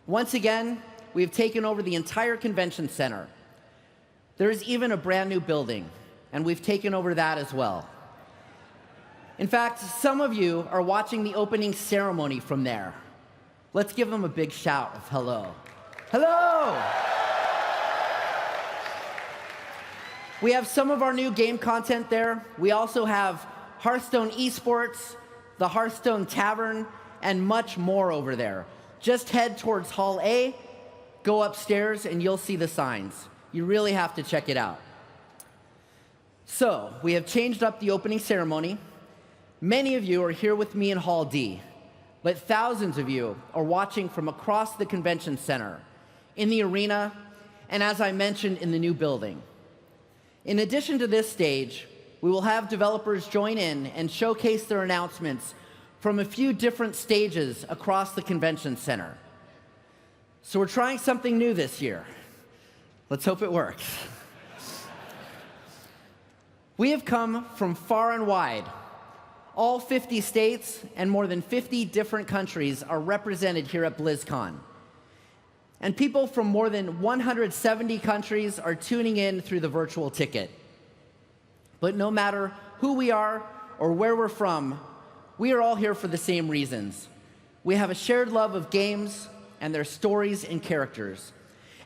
Once again, we have taken over the entire convention center. There is even a brand new building, and we've taken over that as well. In fact, some of you are watching the opening ceremony from there. Let's give them a big shout of hello. Hello! We have some of our new game content there. We also have Hearthstone Esports, the Hearthstone Tavern, and much more over there. Just head towards Hall A, go upstairs, and you'll see the signs. You really have to check it out. So, we have changed up the opening ceremony. Many of you are here with me in Hall D, but thousands of you are watching from across the convention center, in the arena, and as I mentioned, in the new building. In addition to this stage, we will have developers join in and showcase their announcements from a few different stages across the convention center. So we're trying something new this year. Let's hope it works. We have come from far and wide. All 50 states and more than 50 different countries are represented here at BlizzCon. And people from more than 170 countries are tuning in through the virtual ticket. But no matter who we are or where we're from, we are all here for the same reasons. We have a shared love of games and their stories and characters.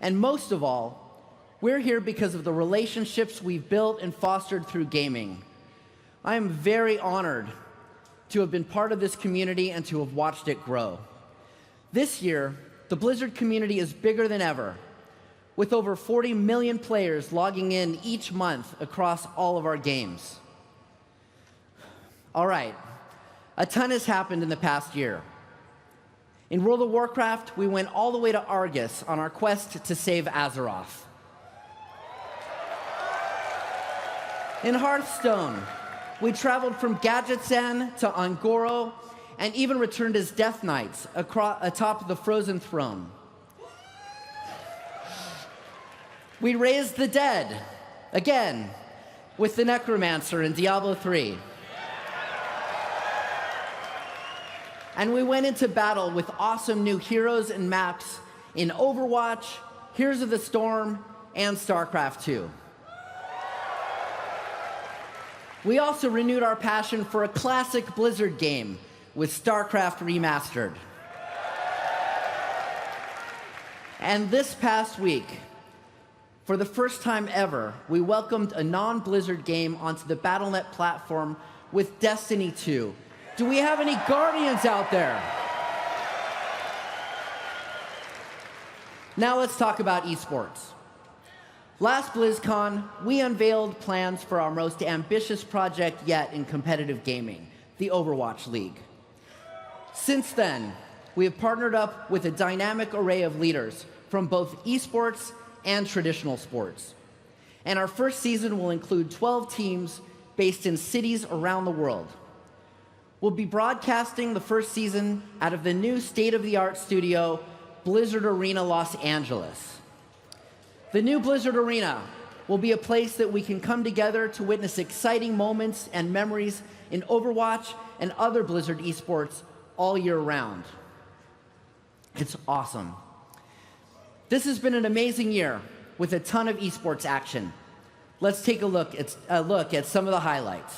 And most of all, we're here because of the relationships we've built and fostered through gaming. I am very honored to have been part of this community and to have watched it grow. This year, the Blizzard community is bigger than ever, with over 40 million players logging in each month across all of our games. All right, a ton has happened in the past year. In World of Warcraft, we went all the way to Argus on our quest to save Azeroth. In Hearthstone, we traveled from Gadgetzan to Ungoro and even returned as Death Knights atop the Frozen Throne. We raised the dead, again, with the Necromancer in Diablo 3. And we went into battle with awesome new heroes and maps in Overwatch, Heroes of the Storm, and StarCraft 2. We also renewed our passion for a classic Blizzard game with StarCraft Remastered. And this past week, for the first time ever, we welcomed a non-Blizzard game onto the Battle.net platform with Destiny 2. Do we have any Guardians out there? Now let's talk about esports. Last BlizzCon, we unveiled plans for our most ambitious project yet in competitive gaming, the Overwatch League. Since then, we have partnered up with a dynamic array of leaders from both esports and traditional sports. And our first season will include 12 teams based in cities around the world. We'll be broadcasting the first season out of the new state-of-the-art studio, Blizzard Arena Los Angeles. The new Blizzard Arena will be a place that we can come together to witness exciting moments and memories in Overwatch and other Blizzard esports all year round. It's awesome. This has been an amazing year with a ton of esports action. Let's take a look at some of the highlights.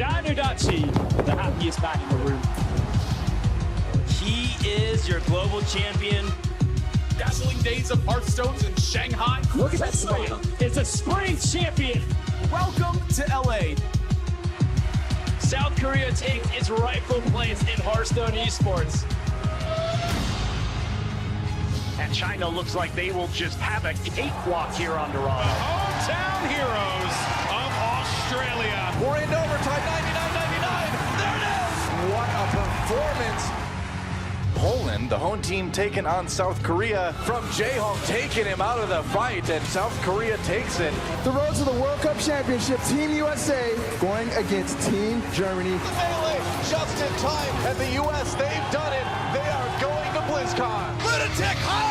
Danudachi, the happiest man in the room.
He is your global champion.
Dazzling days of Hearthstones in Shanghai. Look at that smile. It's a spring champion. Welcome to LA. South Korea takes its rightful place in Hearthstone esports.
And China looks like they will just have a cakewalk here on Dorado.
The hometown heroes of Australia.
We're in overtime, 99-99. There it is! What a performance!
Poland, the home team taking on South Korea.
From Jaehong taking him out of the fight, and South Korea takes it.
The road to the World Cup Championship, Team USA going against Team Germany.
The melee just in time, and the US, they've done it. They are going to BlizzCon.
Lunatic high!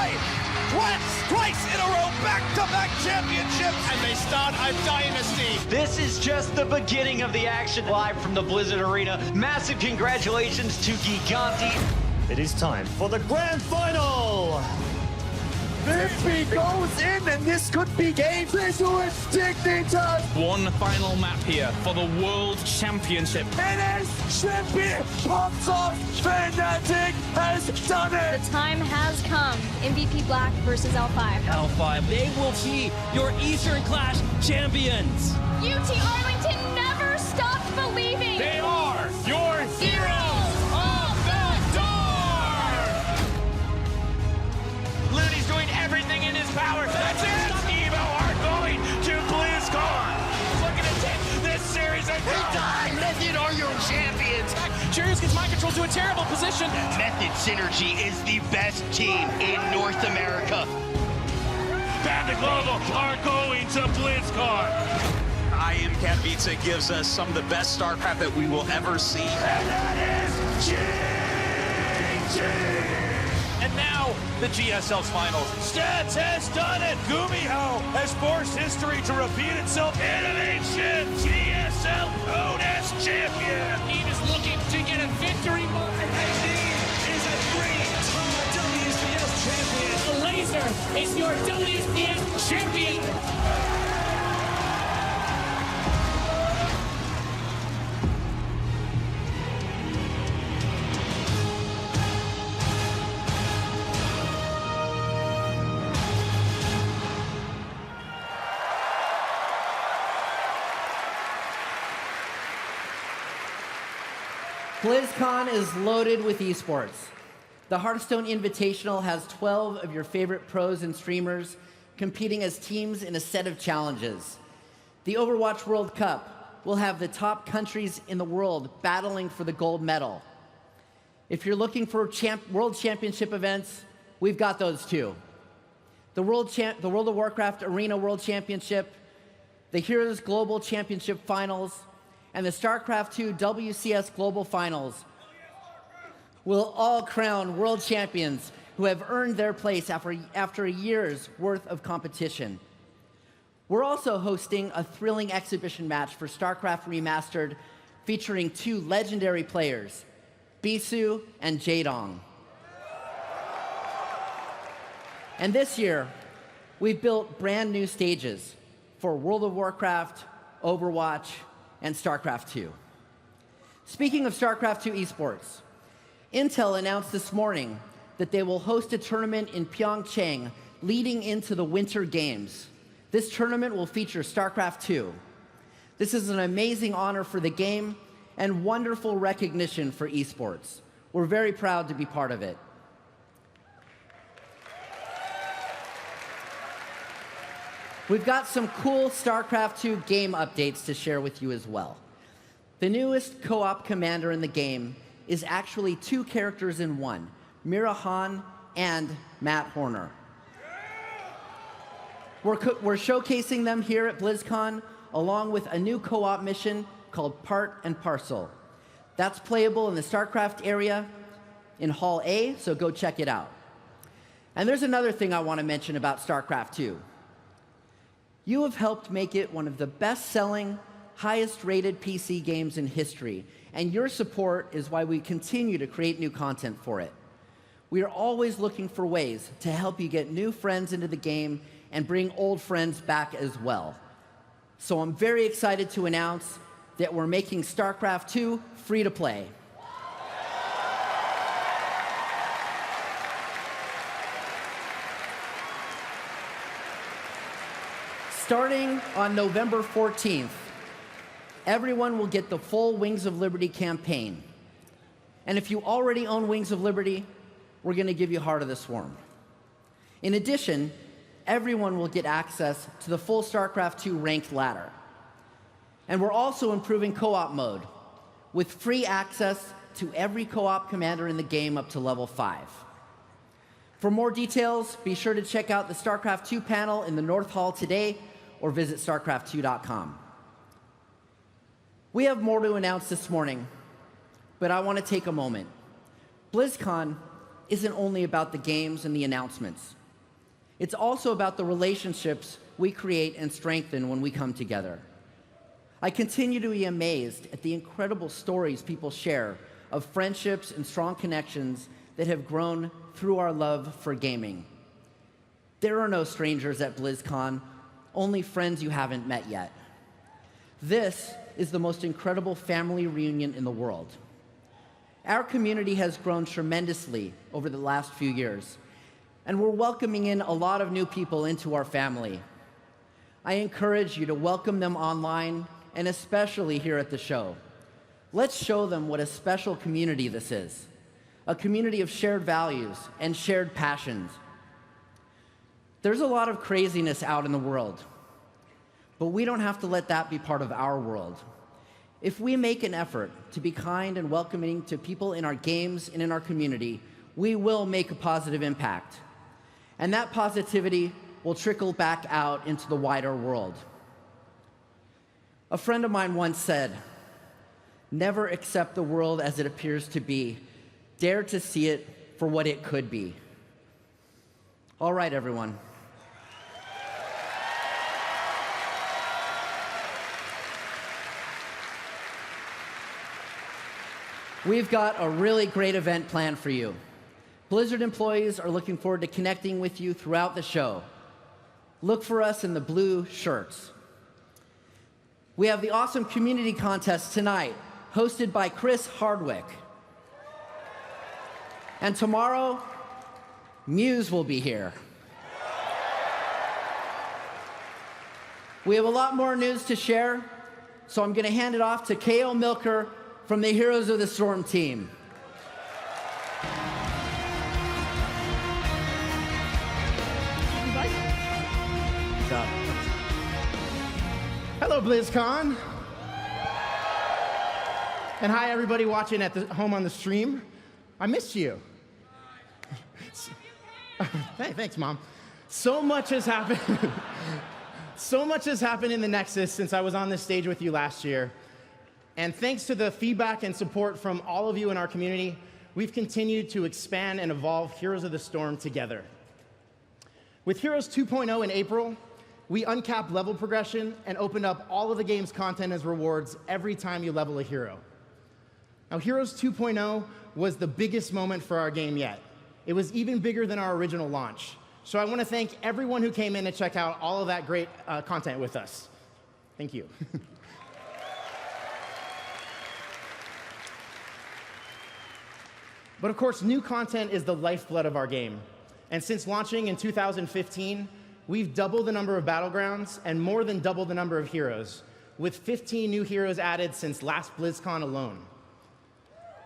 Twice in a row, back-to-back championships, and they start a dynasty.
This is just the beginning of the action. Live from the Blizzard Arena, massive congratulations to Giganti.
It is time for the grand final.
This goes in, and this could be game. Visual Dignitas.
One final map here for the World Championship.
It is champion. Pops off. Fnatic has done it.
The time has come. MVP Black versus L5.
L5, they will be your Eastern Clash champions.
UT Arlington never stopped believing.
They are your heroes of the door.
Looney's doing everything in his power. That's it. Evo are going to BlizzCon. Looking to take this series and
Method are your champions.
Cheerios gets mind control to a terrible position.
Method Synergy is the best team in North America.
Panda Global are going to BlizzCon.
I Am Katowice gives us some of the best StarCraft that we will ever see.
And that is GG.
And now, the GSL's finals.
Stats has done it. Gumiho has forced history to repeat itself. Innovation, GSL Bonus Champion.
Team is looking to get a victory mark.
Is a three-time WCS champion.
The Laser is your WCS champion.
BlizzCon is loaded with esports. The Hearthstone Invitational has 12 of your favorite pros and streamers competing as teams in a set of challenges. The Overwatch World Cup will have the top countries in the world battling for the gold medal. If you're looking for World Championship events, we've got those too. The World of Warcraft Arena World Championship, the Heroes Global Championship Finals, and the StarCraft II WCS Global Finals will all crown world champions who have earned their place after a year's worth of competition. We're also hosting a thrilling exhibition match for StarCraft Remastered featuring two legendary players, Bisu and Jaedong. And this year, we've built brand new stages for World of Warcraft, Overwatch, and StarCraft II. Speaking of StarCraft II esports, Intel announced this morning that they will host a tournament in Pyeongchang leading into the Winter Games. This tournament will feature StarCraft II. This is an amazing honor for the game and wonderful recognition for esports. We're very proud to be part of it. We've got some cool StarCraft II game updates to share with you as well. The newest co-op commander in the game is actually two characters in one, Mira Han and Matt Horner. We're showcasing them here at BlizzCon, along with a new co-op mission called Part and Parcel. That's playable in the StarCraft area in Hall A, so go check it out. And there's another thing I want to mention about StarCraft II. You have helped make it one of the best-selling, highest-rated PC games in history, and your support is why we continue to create new content for it. We are always looking for ways to help you get new friends into the game and bring old friends back as well. So I'm very excited to announce that we're making StarCraft 2 free to play. Starting on November 14th, everyone will get the full Wings of Liberty campaign. And if you already own Wings of Liberty, we're going to give you Heart of the Swarm. In addition, everyone will get access to the full StarCraft 2 ranked ladder. And we're also improving co-op mode with free access to every co-op commander in the game up to level 5. For more details, be sure to check out the StarCraft 2 panel in the North Hall today or visit StarCraft2.com. We have more to announce this morning, but I want to take a moment. BlizzCon isn't only about the games and the announcements. It's also about the relationships we create and strengthen when we come together. I continue to be amazed at the incredible stories people share of friendships and strong connections that have grown through our love for gaming. There are no strangers at BlizzCon, only friends you haven't met yet. This is the most incredible family reunion in the world. Our community has grown tremendously over the last few years, and we're welcoming in a lot of new people into our family. I encourage you to welcome them online, and especially here at the show. Let's show them what a special community this is, a community of shared values and shared passions. There's a lot of craziness out in the world, but we don't have to let that be part of our world. If we make an effort to be kind and welcoming to people in our games and in our community, we will make a positive impact. And that positivity will trickle back out into the wider world. A friend of mine once said, "Never accept the world as it appears to be. Dare to see it for what it could be." All right, everyone. We've got a really great event planned for you. Blizzard employees are looking forward to connecting with you throughout the show. Look for us in the blue shirts. We have the awesome community contest tonight, hosted by Chris Hardwick. And tomorrow, Muse will be here. We have a lot more news to share, so I'm going to hand it off to K.O. Milker from the Heroes of the Storm team.
Hello, BlizzCon. And hi, everybody watching at home on the stream. I missed you. Hey, thanks, Mom. So much has happened. So much has happened in the Nexus since I was on this stage with you last year. And thanks to the feedback and support from all of you in our community, we've continued to expand and evolve Heroes of the Storm together. With Heroes 2.0 in April, we uncapped level progression and opened up all of the game's content as rewards every time you level a hero. Now, Heroes 2.0 was the biggest moment for our game yet. It was even bigger than our original launch. So I want to thank everyone who came in to check out all of that great content with us. Thank you. But of course, new content is the lifeblood of our game. And since launching in 2015, we've doubled the number of battlegrounds and more than doubled the number of heroes, with 15 new heroes added since last BlizzCon alone.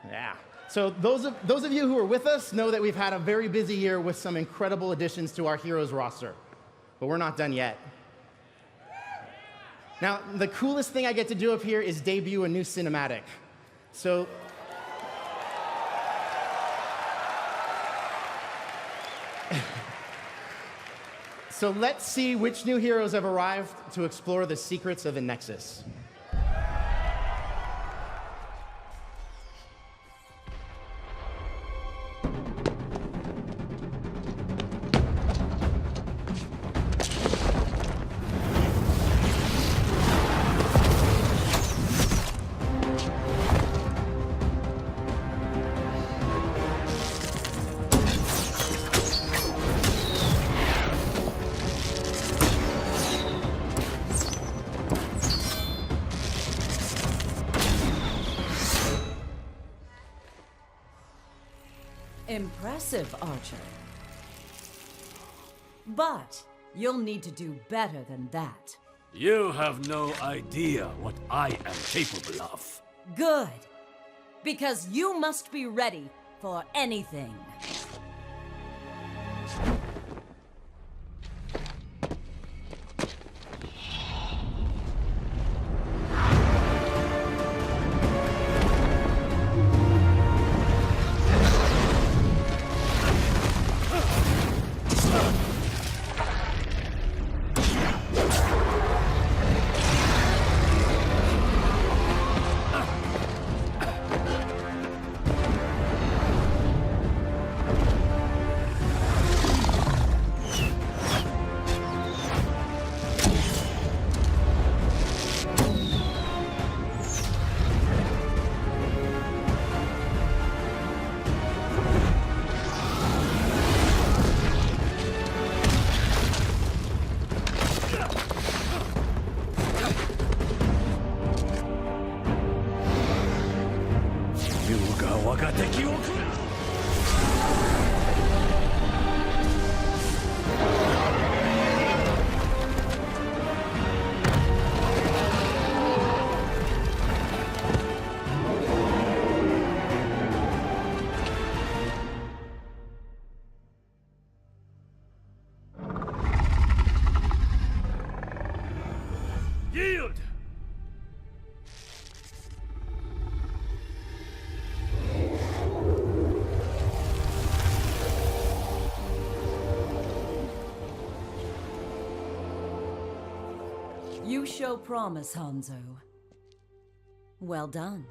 Yeah. So those of you who are with us know that we've had a very busy year with some incredible additions to our heroes roster. But we're not done yet. Now, the coolest thing I get to do up here is debut a new cinematic. So let's see which new heroes have arrived to explore the secrets of the Nexus.
Impressive, Archer. But you'll need to do better than that.
You have no idea what I am capable of.
Good. Because you must be ready for anything.
Yield!
You show promise, Hanzo. Well done.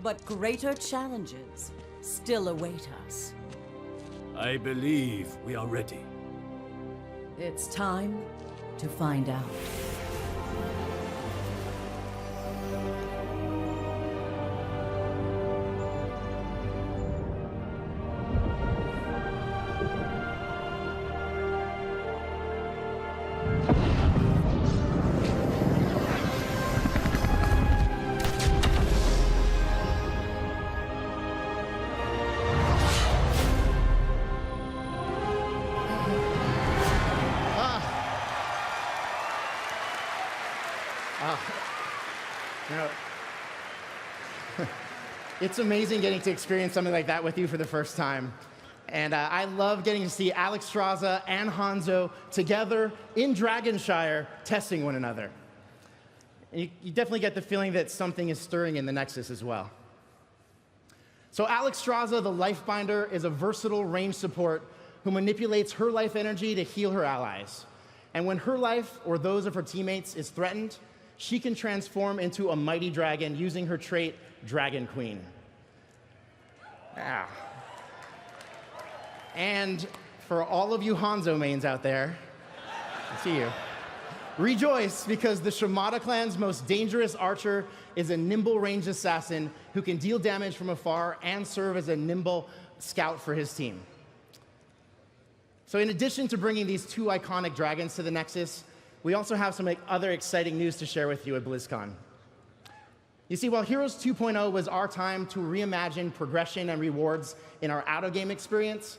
But greater challenges still await us.
I believe we are ready.
It's time to find out.
It's amazing getting to experience something like that with you for the first time. And I love getting to see Alex Straza and Hanzo together in Dragonshire testing one another. And you definitely get the feeling that something is stirring in the Nexus as well. So Alex Straza, the Lifebinder, is a versatile range support who manipulates her life energy to heal her allies. And when her life or those of her teammates is threatened, she can transform into a mighty dragon using her trait, Dragon Queen. And for all of you Hanzo mains out there, I see you, rejoice, because the Shimada clan's most dangerous archer is a nimble ranged assassin who can deal damage from afar and serve as a nimble scout for his team. So in addition to bringing these two iconic dragons to the Nexus, we also have some other exciting news to share with you at BlizzCon. You see, while Heroes 2.0 was our time to reimagine progression and rewards in our out-of-game experience,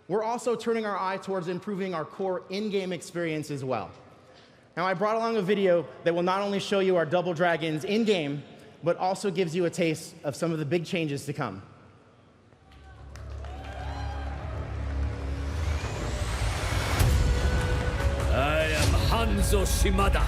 we're also turning our eye towards improving our core in-game experience as well. Now, I brought along a video that will not only show you our double dragons in-game, but also gives you a taste of some of the big changes to come.
I am Hanzo Shimada.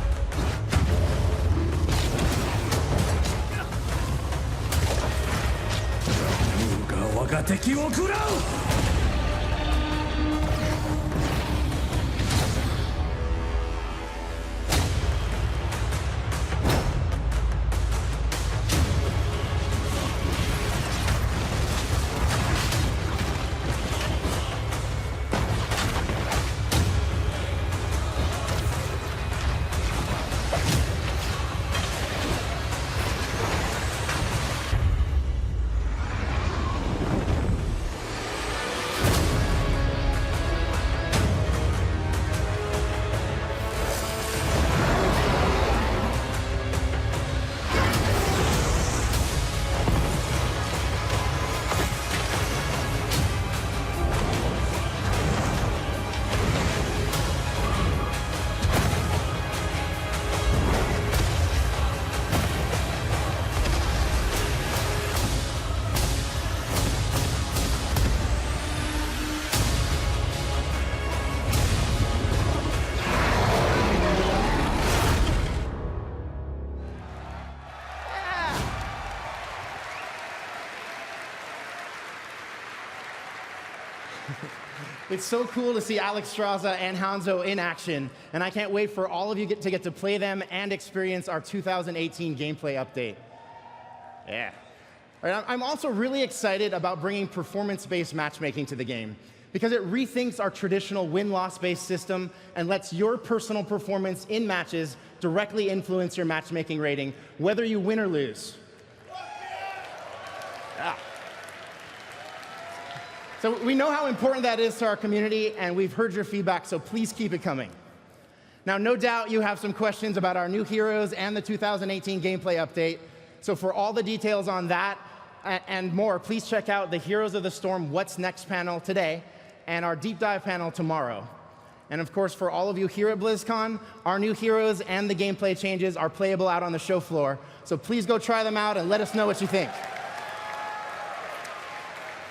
It's so cool to see Alex Straza and Hanzo in action, and I can't wait for all of you to get to play them and experience our 2018 gameplay update. Yeah. All right, I'm also really excited about bringing performance-based matchmaking to the game, because it rethinks our traditional win-loss-based system and lets your personal performance in matches directly influence your matchmaking rating, whether you win or lose. Yeah. So we know how important that is to our community, and we've heard your feedback, so please keep it coming. Now, no doubt you have some questions about our new heroes and the 2018 gameplay update. So for all the details on that and more, please check out the Heroes of the Storm What's Next panel today and our deep dive panel tomorrow. And of course, for all of you here at BlizzCon, our new heroes and the gameplay changes are playable out on the show floor. So please go try them out and let us know what you think.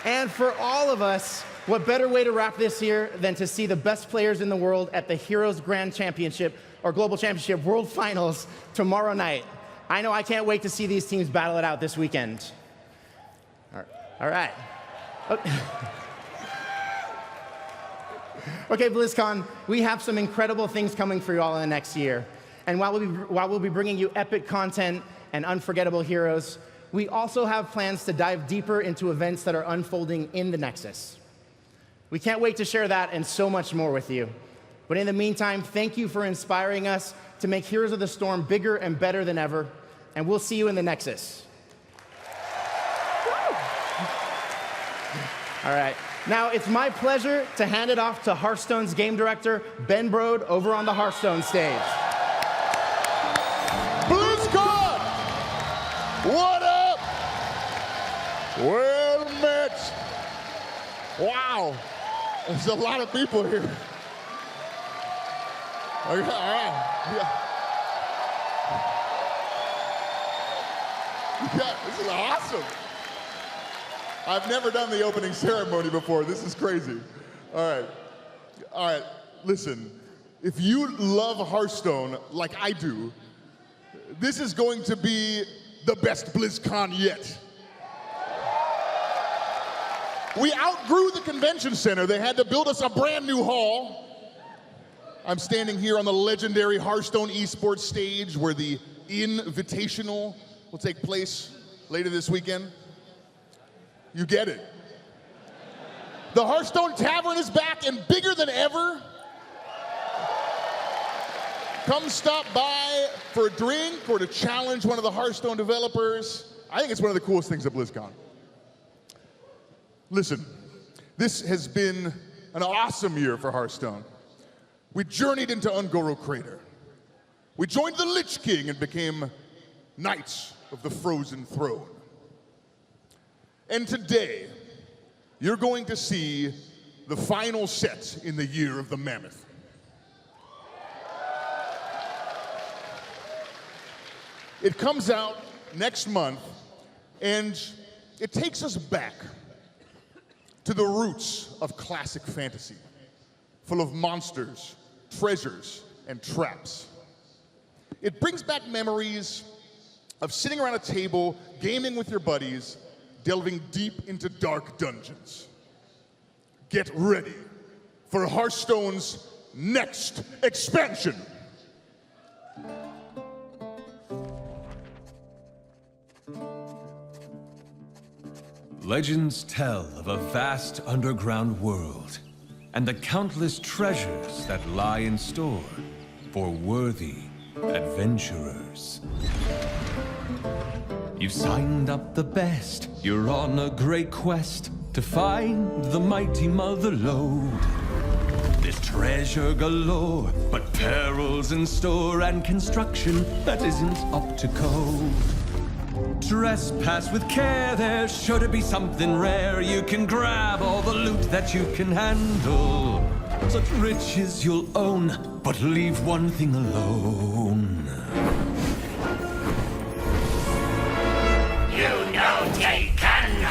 And for all of us, what better way to wrap this year than to see the best players in the world at the Heroes Grand Championship or Global Championship World Finals tomorrow night. I know I can't wait to see these teams battle it out this weekend. All right. Okay, BlizzCon, we have some incredible things coming for you all in the next year. And while we'll be bringing you epic content and unforgettable heroes, we also have plans to dive deeper into events that are unfolding in the Nexus. We can't wait to share that and so much more with you. But in the meantime, thank you for inspiring us to make Heroes of the Storm bigger and better than ever, and we'll see you in the Nexus. All right, now it's my pleasure to hand it off to Hearthstone's game director, Ben Brode, over on the Hearthstone stage.
BlizzCon! What up? Well met. Wow, there's a lot of people here. All right. Yeah, this is awesome. I've never done the opening ceremony before. This is crazy. All right, listen. If you love Hearthstone like I do, this is going to be the best BlizzCon yet. We outgrew the convention center. They had to build us a brand new hall. I'm standing here on the legendary Hearthstone esports stage where the Invitational will take place later this weekend. You get it. The Hearthstone Tavern is back and bigger than ever. Come stop by for a drink or to challenge one of the Hearthstone developers. I think it's one of the coolest things at BlizzCon. Listen, this has been an awesome year for Hearthstone. We journeyed into Ungoro Crater. We joined the Lich King and became Knights of the Frozen Throne. And today, you're going to see the final set in the Year of the Mammoth. It comes out next month, and it takes us back to the roots of classic fantasy, full of monsters, treasures, and traps. It brings back memories of sitting around a table, gaming with your buddies, delving deep into dark dungeons. Get ready for Hearthstone's next expansion.
Legends tell of a vast underground world and the countless treasures that lie in store for worthy adventurers. You've signed up the best, you're on a great quest to find the mighty Mother Lode. There's treasure galore, but perils in store and construction that isn't up to code. Trespass with care, there's sure to be something rare. You can grab all the loot that you can handle. Such riches you'll own, but leave one thing alone.
You don't take handle.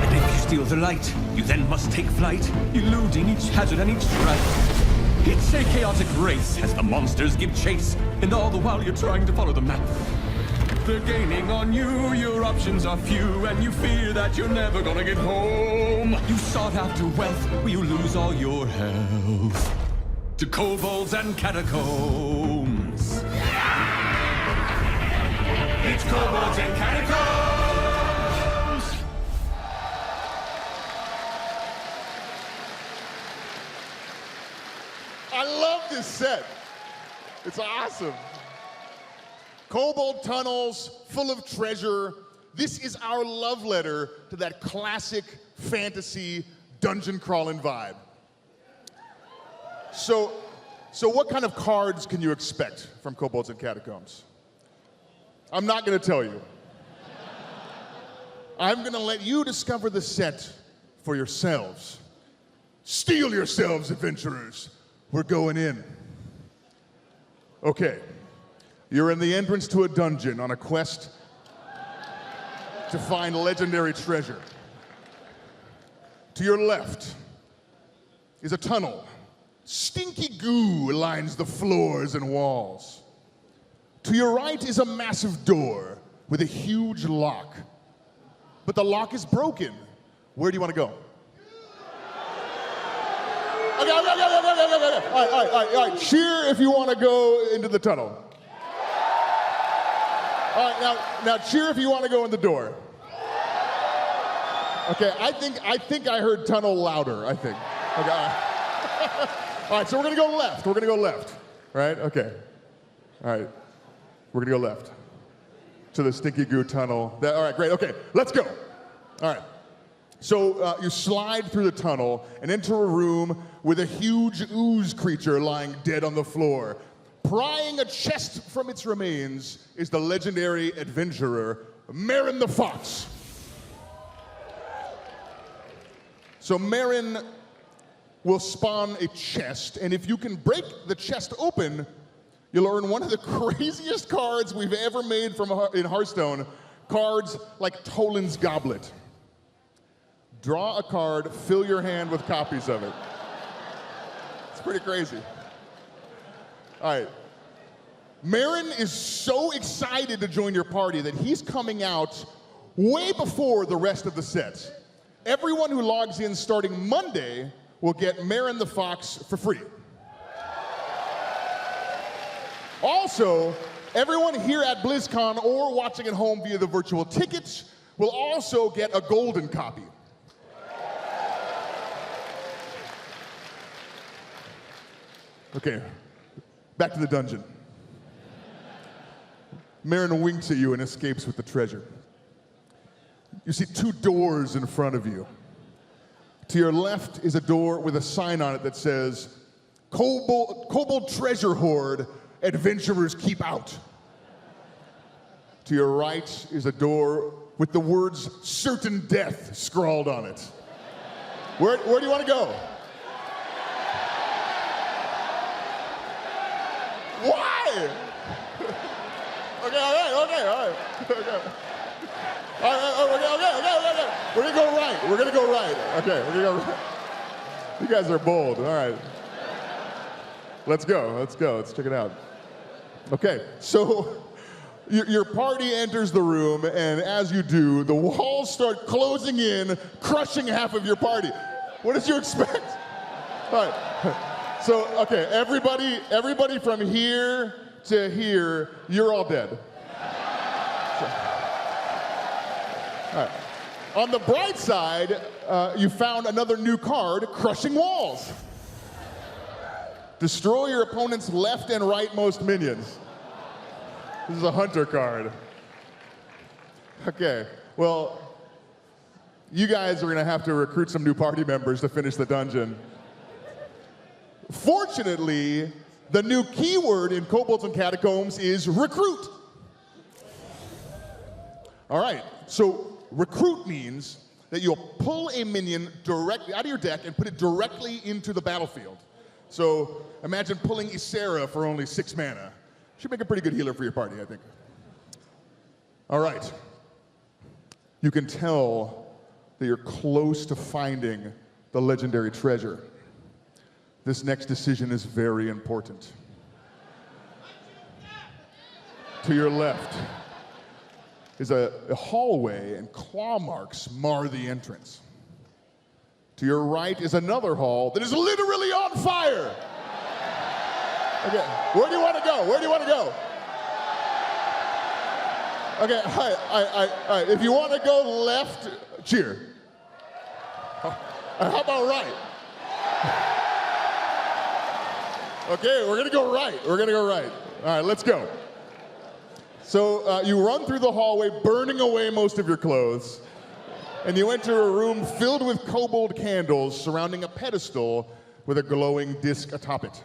And if you steal the light, you then must take flight, eluding each hazard and each strife. It's a chaotic race as the monsters give chase, and all the while you're trying to follow the map. they're gaining on you. Your options are few, and you fear that you're never gonna get home. You sought after wealth, will you lose all your health to kobolds and catacombs? It's kobolds and catacombs!
I love this set. It's awesome. Kobold tunnels full of treasure. This is our love letter to that classic fantasy dungeon crawling vibe. So what kind of cards can you expect from Kobolds and Catacombs? I'm not gonna tell you. I'm gonna let you discover the set for yourselves. Steel yourselves, adventurers. We're going in. Okay, you're in the entrance to a dungeon on a quest to find legendary treasure. To your left is a tunnel. Stinky goo lines the floors and walls. To your right is a massive door with a huge lock. But the lock is broken. Where do you want to go? Okay. All right. Cheer if you want to go into the tunnel. All right, now cheer if you want to go in the door. Okay, I think I heard tunnel louder, I think. Okay, all right. All right, so we're gonna go left. We're gonna go left, right? Okay. All right, we're gonna go left to the Stinky Goo tunnel. All right, great. Okay, let's go. All right. So you slide through the tunnel and enter a room with a huge ooze creature lying dead on the floor. Prying a chest from its remains is the legendary adventurer, Marin the Fox. So Marin will spawn a chest, and if you can break the chest open, you'll earn one of the craziest cards we've ever made in Hearthstone, cards like Toland's Goblet. Draw a card, fill your hand with copies of it. It's pretty crazy. All right. Marin is so excited to join your party that he's coming out way before the rest of the sets. Everyone who logs in starting Monday will get Marin the Fox for free. Also, everyone here at BlizzCon or watching at home via the virtual tickets will also get a golden copy. Okay, back to the dungeon. Marin winks at you and escapes with the treasure. You see two doors in front of you. To your left is a door with a sign on it that says, Kobold Treasure Hoard, adventurers keep out. To your right is a door with the words certain death scrawled on it. Where do you want to go? Why? Okay. We're gonna go right. Okay, we're gonna go right. You guys are bold. All right. Let's go. Let's check it out. Okay, so your party enters the room, and as you do, the walls start closing in, crushing half of your party. What did you expect? All right. So, okay, everybody from here to here, you're all dead. All right. On the bright side, you found another new card, Crushing Walls. Destroy your opponent's left and rightmost minions. This is a hunter card. Okay, well, you guys are gonna have to recruit some new party members to finish the dungeon. Fortunately, the new keyword in Kobolds and Catacombs is recruit. All right, so recruit means that you'll pull a minion directly out of your deck and put it directly into the battlefield. So imagine pulling Ysera for only 6 mana. Should make a pretty good healer for your party, I think. All right. You can tell that you're close to finding the legendary treasure. This next decision is very important. To your left is a hallway, and claw marks mar the entrance. To your right is another hall that is literally on fire. Okay, where do you want to go? Where do you want to go? Okay, all right. If you want to go left, cheer. How about right? Okay, we're gonna go right. We're gonna go right. All right, let's go. So you run through the hallway, burning away most of your clothes, and you enter a room filled with kobold candles surrounding a pedestal with a glowing disc atop it.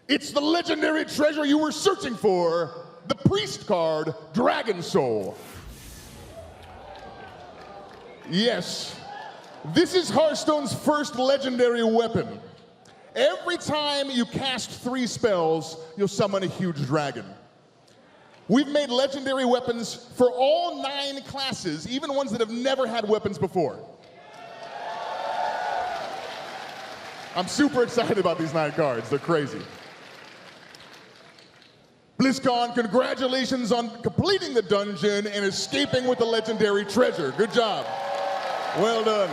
It's the legendary treasure you were searching for, the priest card, Dragon Soul. Yes, this is Hearthstone's first legendary weapon. Every time you cast 3 spells, you'll summon a huge dragon. We've made legendary weapons for all 9 classes, even ones that have never had weapons before. I'm super excited about these 9 cards. They're crazy. BlizzCon, congratulations on completing the dungeon and escaping with the legendary treasure. Good job. Well done.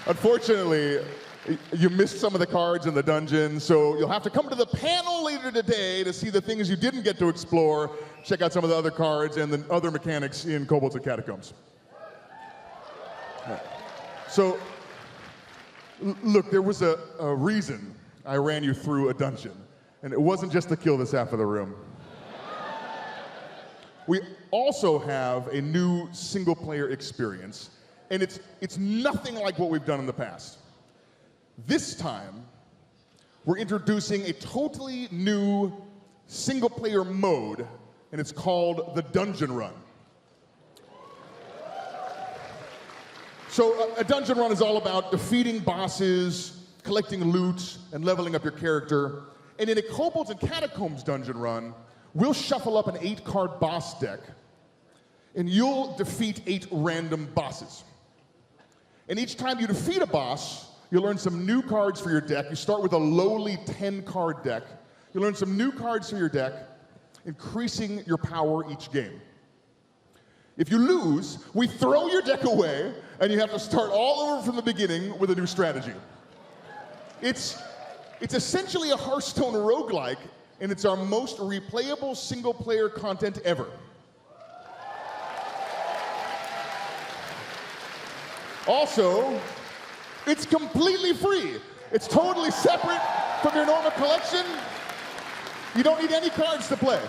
Unfortunately, you missed some of the cards in the dungeon, so you'll have to come to the panel later today to see the things you didn't get to explore. Check out some of the other cards and the other mechanics in Kobolds and Catacombs. So, look, there was a reason I ran you through a dungeon, and it wasn't just to kill this half of the room. We also have a new single-player experience, and it's nothing like what we've done in the past. This time, we're introducing a totally new single-player mode, and it's called the Dungeon Run. So a dungeon run is all about defeating bosses, collecting loot, and leveling up your character. And in a Kobolds and Catacombs dungeon run, we'll shuffle up an 8-card boss deck, and you'll defeat 8 random bosses. And each time you defeat a boss, you'll learn some new cards for your deck. You start with a lowly 10-card deck. You'll learn some new cards for your deck, increasing your power each game. If you lose, we throw your deck away, and you have to start all over from the beginning with a new strategy. It's essentially a Hearthstone roguelike, and it's our most replayable single-player content ever. Also, it's completely free. It's totally separate from your normal collection. You don't need any cards to play.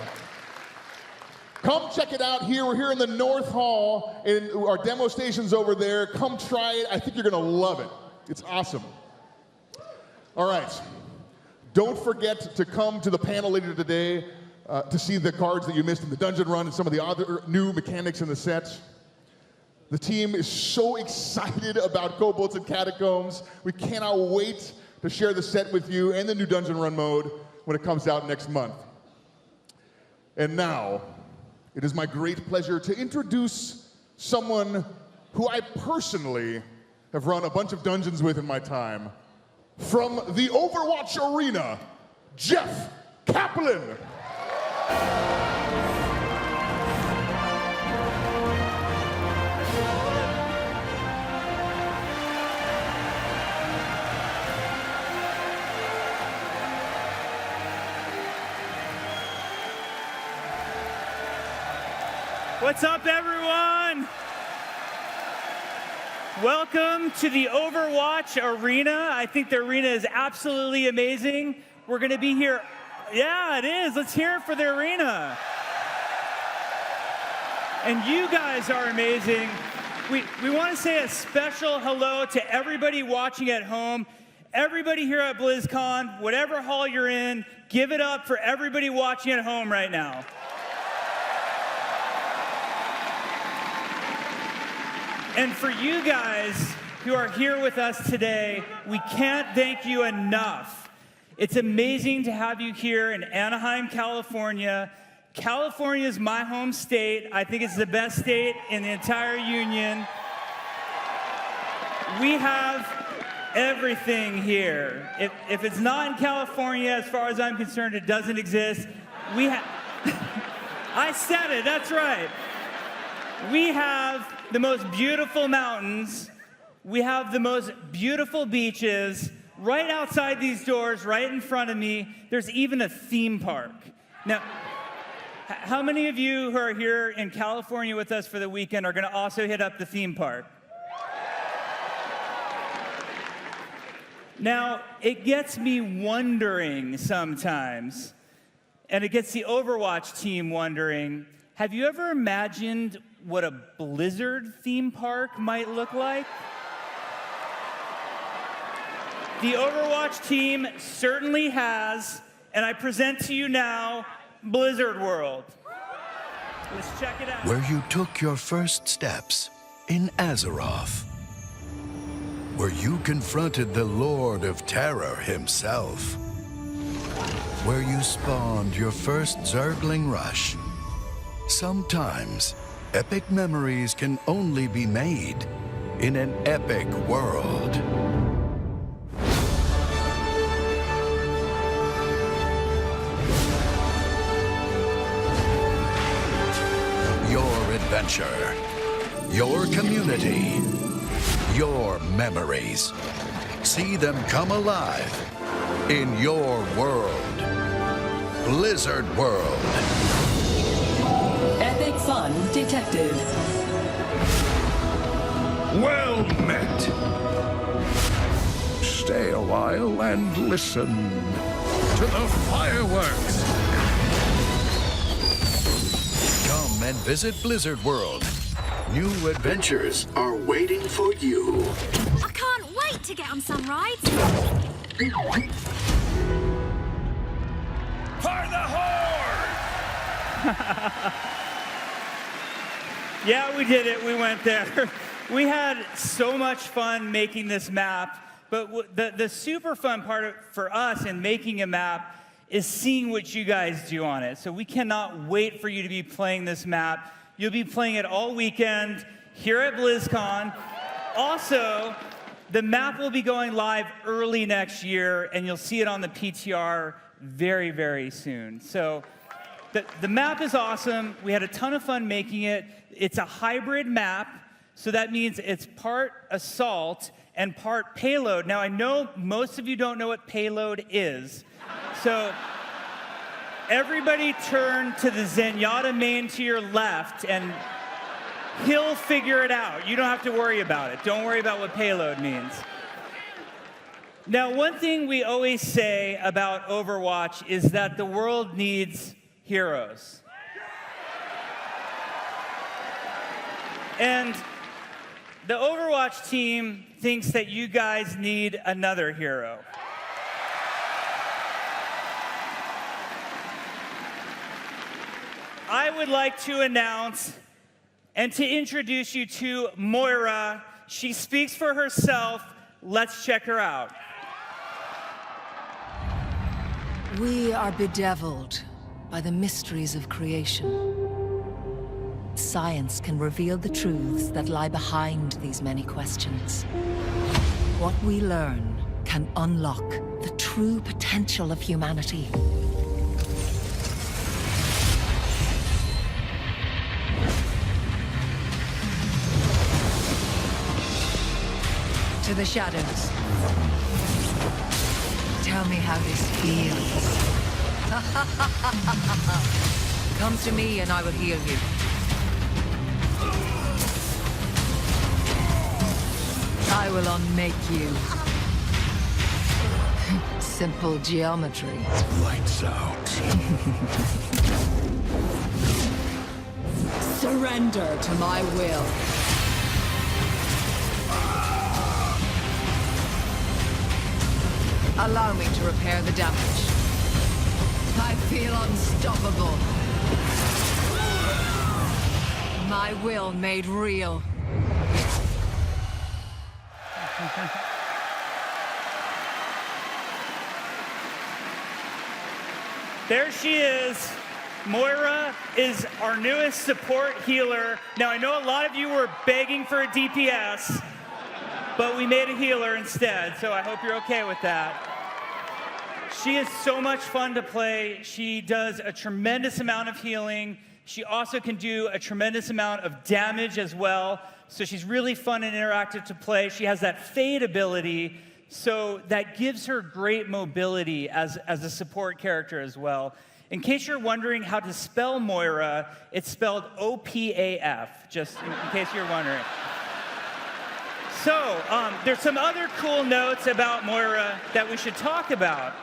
Come check it out here. We're here in the North Hall, and our demo station's over there. Come try it. I think you're gonna love it. It's awesome. All right. Don't forget to come to the panel later today to see the cards that you missed in the dungeon run and some of the other new mechanics in the set. The team is so excited about Kobolds and Catacombs. We cannot wait to share the set with you and the new dungeon run mode when it comes out next month. And now, it is my great pleasure to introduce someone who I personally have run a bunch of dungeons with in my time. From the Overwatch Arena, Jeff Kaplan.
What's up, everyone? Welcome to the Overwatch Arena. I think the arena is absolutely amazing. We're going to be here. Yeah, it is. Let's hear it for the arena. And you guys are amazing. We want to say a special hello to everybody watching at home. Everybody here at BlizzCon, whatever hall you're in, give it up for everybody watching at home right now. And for you guys who are here with us today, we can't thank you enough. It's amazing to have you here in Anaheim, California. California is my home state. I think it's the best state in the entire union. We have everything here. If it's not in California, as far as I'm concerned, it doesn't exist. We have I said it, that's right. We have the most beautiful mountains. We have the most beautiful beaches. Right outside these doors, right in front of me, there's even a theme park. Now, how many of you who are here in California with us for the weekend are going to also hit up the theme park? Now, it gets me wondering sometimes, and it gets the Overwatch team wondering, have you ever imagined what a Blizzard theme park might look like? The Overwatch team certainly has, and I present to you now, Blizzard World. Let's check it out.
Where you took your first steps in Azeroth. Where you confronted the Lord of Terror himself. Where you spawned your first Zergling rush. Sometimes, epic memories can only be made in an epic world. Your adventure, your community, your memories. See them come alive in your world. Blizzard World.
Epic fun detected.
Well met. Stay a while and listen to the fireworks. Come and visit Blizzard World. New adventures are waiting for you.
I can't wait to get on some rides.
For the horde!
Yeah, we did it. We went there. We had so much fun making this map, but the super fun part for us in making a map is seeing what you guys do on it. So we cannot wait for you to be playing this map. You'll be playing it all weekend here at BlizzCon. Also, the map will be going live early next year, and you'll see it on the PTR very, very soon. So the map is awesome. We had a ton of fun making it. It's a hybrid map, so that means it's part assault and part payload. Now, I know most of you don't know what payload is, so everybody turn to the Zenyatta main to your left, and he'll figure it out. You don't have to worry about it. Don't worry about what payload means. Now, one thing we always say about Overwatch is that the world needs heroes. And the Overwatch team thinks that you guys need another hero. I would like to announce and to introduce you to Moira. She speaks for herself. Let's check her out.
We are bedeviled by the mysteries of creation. Science can reveal the truths that lie behind these many questions. What we learn can unlock the true potential of humanity. To the shadows. Tell me how this feels. Come to me and I will heal you. I will unmake you. Simple geometry.
Lights out.
Surrender to my will. Allow me to repair the damage. I feel unstoppable. My will made real.
There she is. Moira is our newest support healer. Now, I know a lot of you were begging for a DPS, but we made a healer instead, so I hope you're okay with that. She is so much fun to play. She does a tremendous amount of healing. She also can do a tremendous amount of damage as well, so she's really fun and interactive to play. She has that fade ability, so that gives her great mobility as a support character as well. In case you're wondering how to spell Moira, it's spelled O-P-A-F, just in case you're wondering. So, there's some other cool notes about Moira that we should talk about.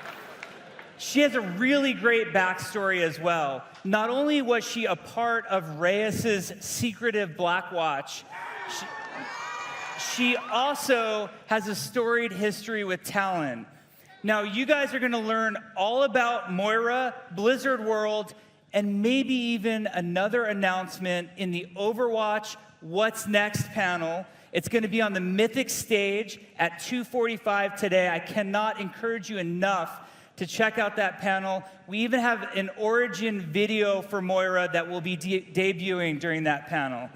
She has a really great backstory as well. Not only was she a part of Reyes's secretive Black Watch, she also has a storied history with Talon. Now, you guys are going to learn all about Moira, Blizzard World, and maybe even another announcement in the Overwatch What's Next panel. It's going to be on the Mythic stage at 2:45 today. I cannot encourage you enough to check out that panel. We even have an origin video for Moira that will be debuting during that panel.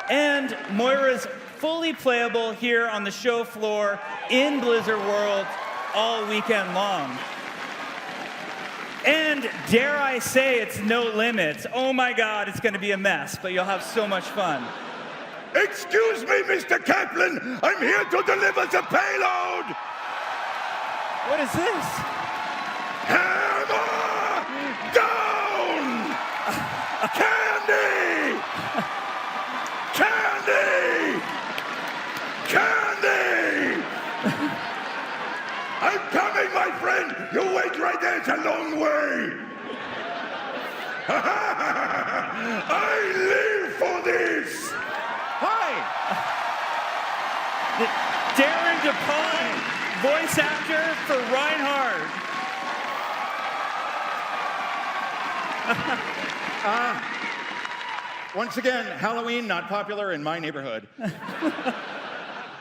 And Moira's fully playable here on the show floor in Blizzard World all weekend long. And dare I say, it's no limits. Oh my God, it's going to be a mess, but you'll have so much fun.
Excuse me, Mr. Kaplan. I'm here to deliver the payload.
What is this?
Hammer down! Candy! Candy! Candy! I'm coming, my friend! You wait right there, it's a long way! I live for this!
Hi! Darren DePine, voice actor for Reinhardt.
Once again, Halloween not popular in my neighborhood.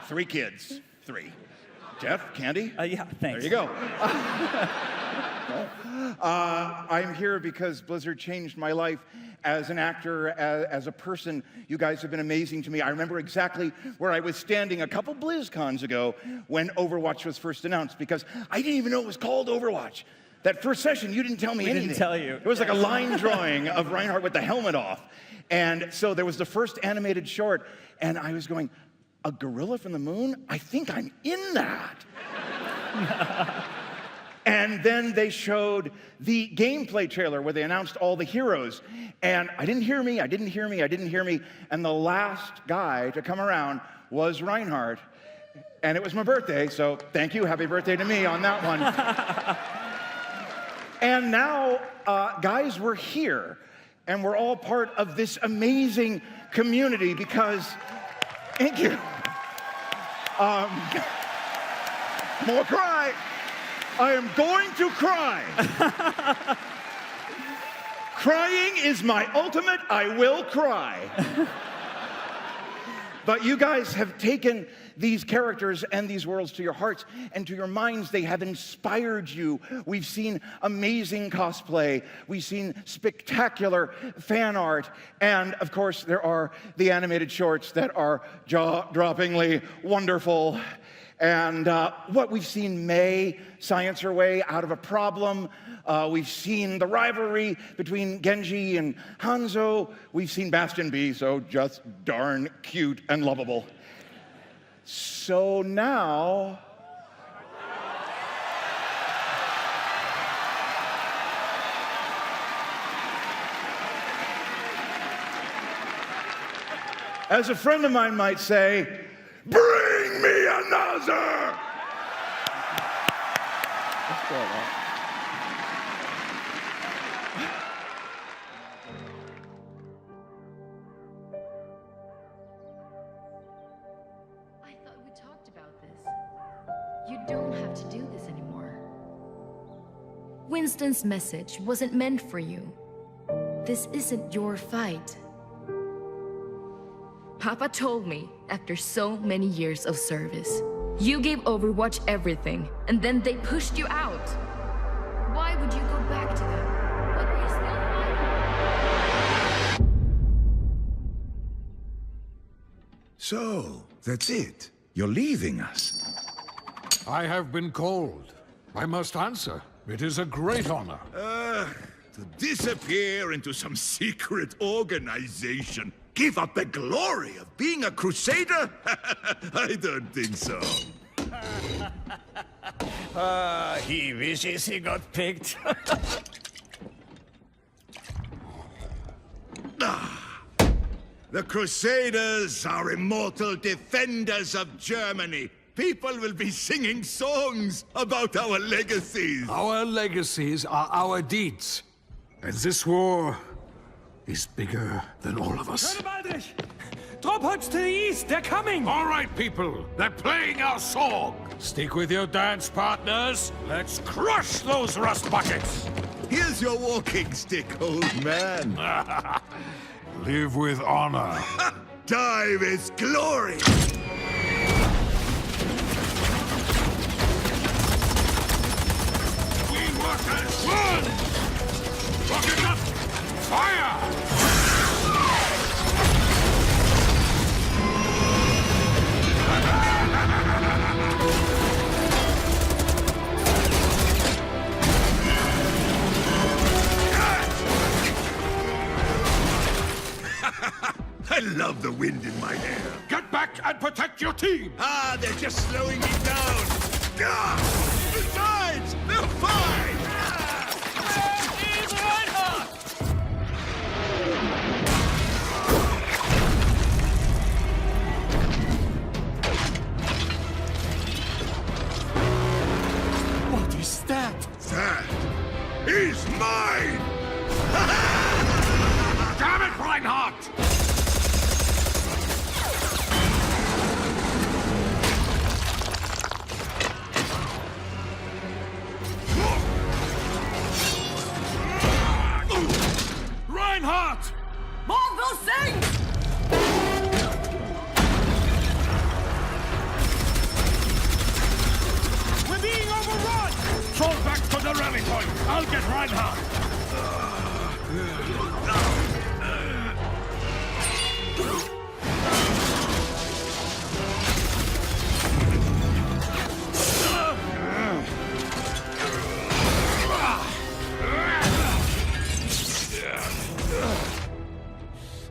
3 kids. 3. Jeff, Candy?
Yeah, thanks.
There you go. I'm here because Blizzard changed my life as an actor, as a person. You guys have been amazing to me. I remember exactly where I was standing a couple BlizzCons ago when Overwatch was first announced, because I didn't even know it was called Overwatch. That first session, you didn't tell me anything.
We didn't tell you.
It was like a line drawing of Reinhardt with the helmet off. And so there was the first animated short, and I was going, a gorilla from the moon? I think I'm in that. And then they showed the gameplay trailer where they announced all the heroes. And I didn't hear me. And the last guy to come around was Reinhardt. And it was my birthday, so thank you. Happy birthday to me on that one. And now, guys, we're here. And we're all part of this amazing community because, thank you. More cry. I am going to cry. Crying is my ultimate, I will cry. But you guys have taken these characters and these worlds to your hearts and to your minds. They have inspired you. We've seen amazing cosplay. We've seen spectacular fan art. And of course, there are the animated shorts that are jaw-droppingly wonderful. And what we've seen Mei science her way out of a problem. We've seen the rivalry between Genji and Hanzo. We've seen Bastion be so just darn cute and lovable. So now, as a friend of mine might say, bring me another! Let's go, man.
I thought we talked about this. You don't have to do this anymore. Winston's message wasn't meant for you. This isn't your fight. Papa told me, after so many years of service, you gave Overwatch everything, and then they pushed you out. Why would you go back to them? What were you still fighting?
So, that's it. You're leaving us.
I have been called. I must answer. It is a great honor.
To disappear into some secret organization. Give up the glory of being a crusader? I don't think so.
He wishes he got picked.
The Crusaders are immortal defenders of Germany. People will be singing songs about our legacies. Our legacies are our deeds.
And this war is bigger than all of us.
Drop huts to the east, they're coming!
All right, people, they're playing our song. Stick with your dance partners. Let's crush those rust buckets.
Here's your walking stick, old man.
Live with honor.
Die with glory.
We workers, run! Rocket up! Fire!
I love the wind in my hair.
Get back and protect your team!
Ah, they're just slowing me down. Ah! Besides, they're fine!
He's Reinhardt!
What is that? That is mine!
Damn it, Reinhardt!
Reinhardt! Marvel sings! We're being overrun!
Fall back to the rally point. I'll get Reinhardt.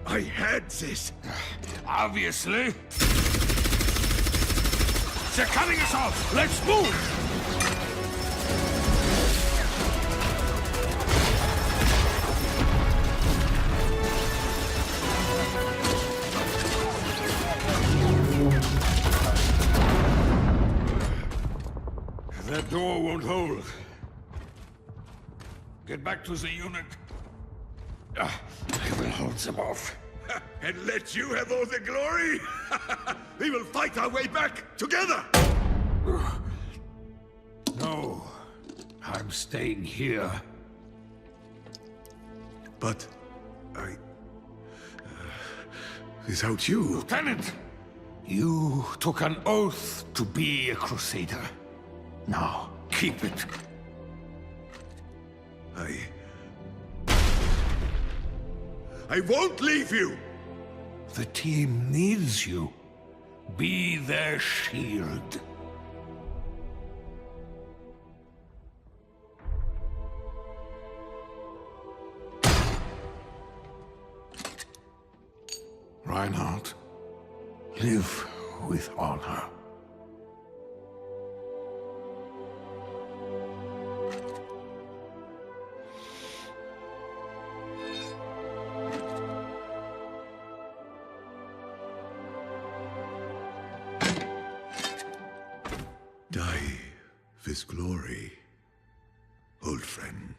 I had this.
Obviously. They're cutting us off. Let's move! That door won't hold. Get back to the unit. I will hold them off.
And let you have all the glory? We will fight our way back together!
No, I'm staying here.
But without you...
Lieutenant! You took an oath to be a crusader. Now, keep it.
I won't leave you!
The team needs you. Be their shield. Reinhardt, live with honor.
Die with glory, old friend.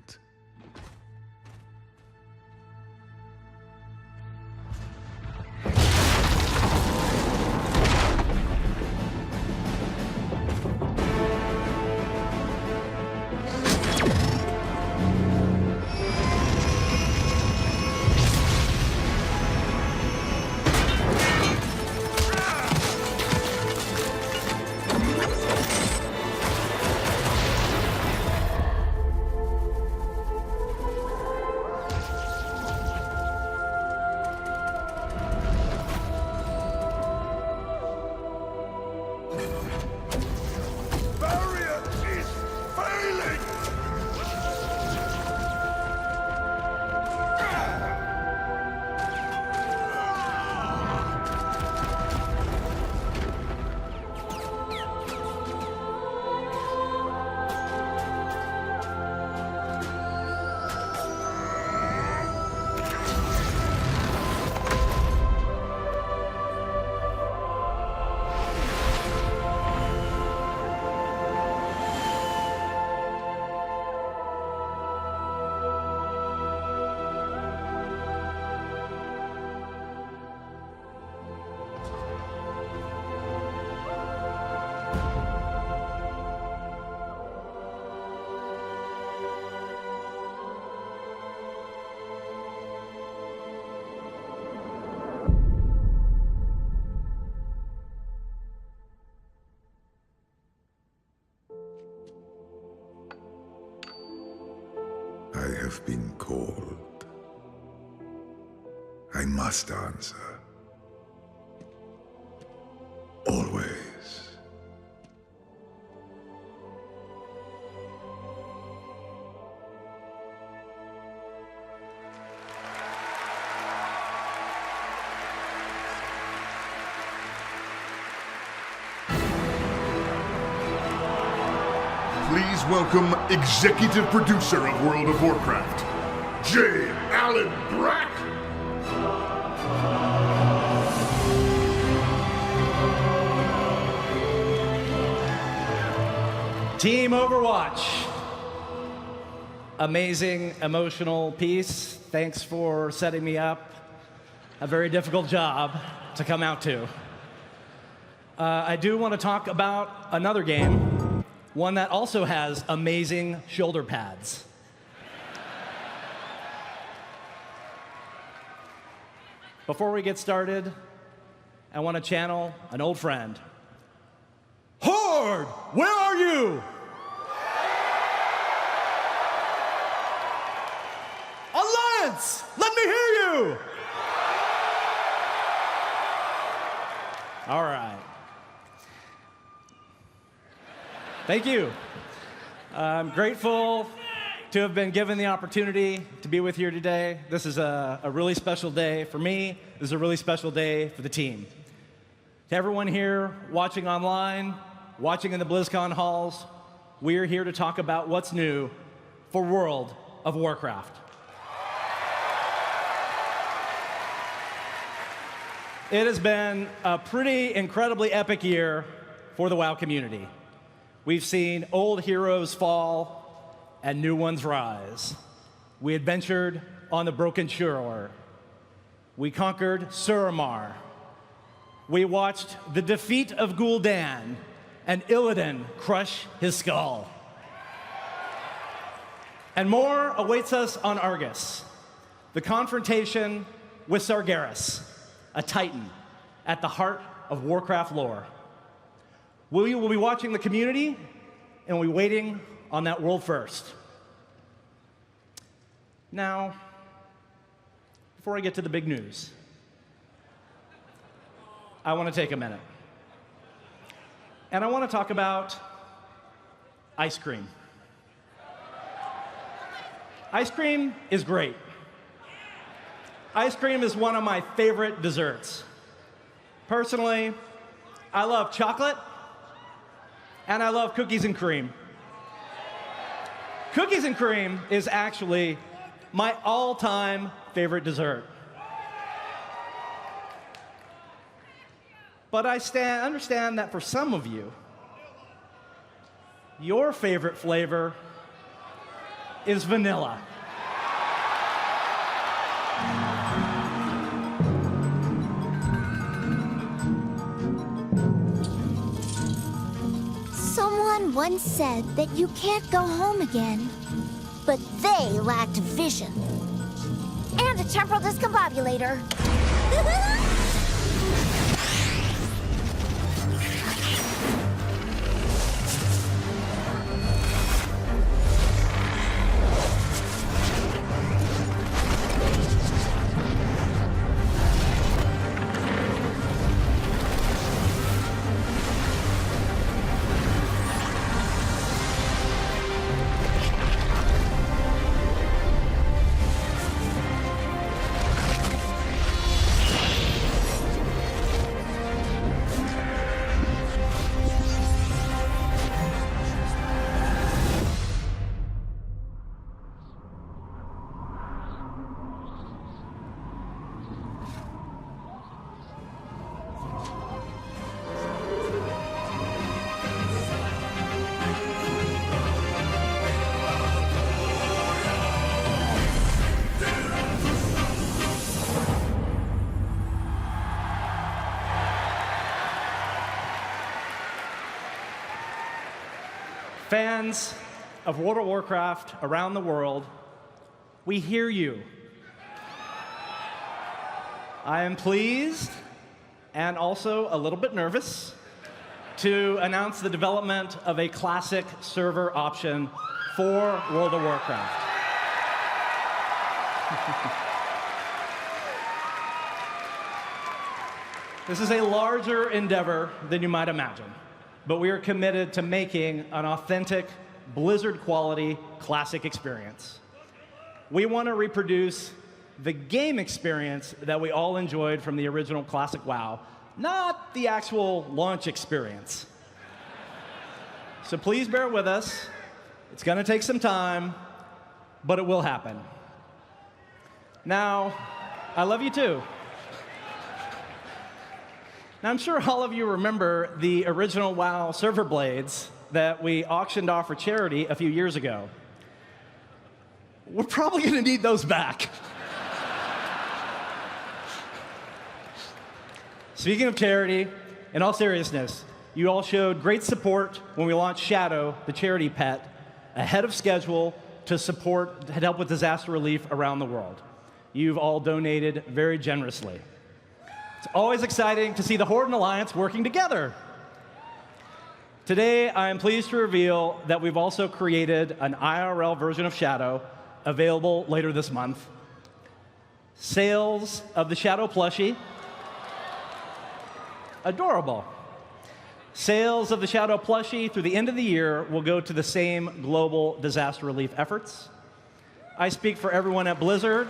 have been called. I must answer. Always.
Please welcome executive producer of World of Warcraft, J. Allen Brack.
Team Overwatch. Amazing, emotional piece. Thanks for setting me up. A very difficult job to come out to. I do want to talk about another game, one that also has amazing shoulder pads. Before we get started, I want to channel an old friend. Horde, where are you? Alliance, let me hear you. All right. Thank you. I'm grateful to have been given the opportunity to be with you today. This is a really special day for me. This is a really special day for the team. To everyone here watching online, watching in the BlizzCon halls, we are here to talk about what's new for World of Warcraft. It has been a pretty incredibly epic year for the WoW community. We've seen old heroes fall and new ones rise. We adventured on the Broken Shore. We conquered Suramar. We watched the defeat of Gul'dan and Illidan crush his skull. And more awaits us on Argus, the confrontation with Sargeras, a titan at the heart of Warcraft lore. We will be watching the community, and we'll be waiting on that world first. Now, before I get to the big news, I want to take a minute. And I want to talk about ice cream. Ice cream is great. Ice cream is one of my favorite desserts. Personally, I love chocolate, and I love cookies and cream. Cookies and cream is actually my all-time favorite dessert. But I understand that for some of you, your favorite flavor is vanilla.
Someone once said that you can't go home again, but they lacked vision. And a temporal discombobulator.
Fans of World of Warcraft around the world, we hear you. I am pleased and also a little bit nervous to announce the development of a classic server option for World of Warcraft. This is a larger endeavor than you might imagine, but we are committed to making an authentic Blizzard-quality classic experience. We want to reproduce the game experience that we all enjoyed from the original classic WoW, not the actual launch experience. So please bear with us. It's going to take some time, but it will happen. Now, I love you too. Now, I'm sure all of you remember the original WoW server blades that we auctioned off for charity a few years ago. We're probably going to need those back. Speaking of charity, in all seriousness, you all showed great support when we launched Shadow, the charity pet, ahead of schedule to help with disaster relief around the world. You've all donated very generously. It's always exciting to see the Horde and Alliance working together. Today, I am pleased to reveal that we've also created an IRL version of Shadow available later this month. Sales of the Shadow plushie, adorable. Sales of the Shadow plushie through the end of the year will go to the same global disaster relief efforts. I speak for everyone at Blizzard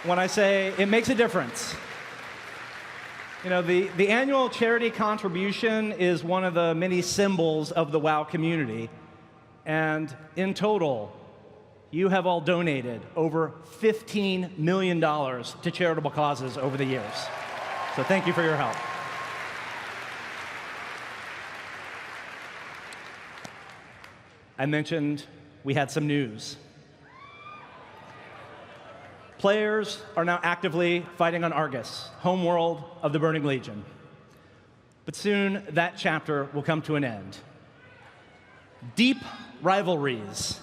when I say it makes a difference. You know, the annual charity contribution is one of the many symbols of the WoW community. And in total, you have all donated over $15 million to charitable causes over the years. So thank you for your help. I mentioned we had some news. Players are now actively fighting on Argus, homeworld of the Burning Legion. But soon, that chapter will come to an end. Deep rivalries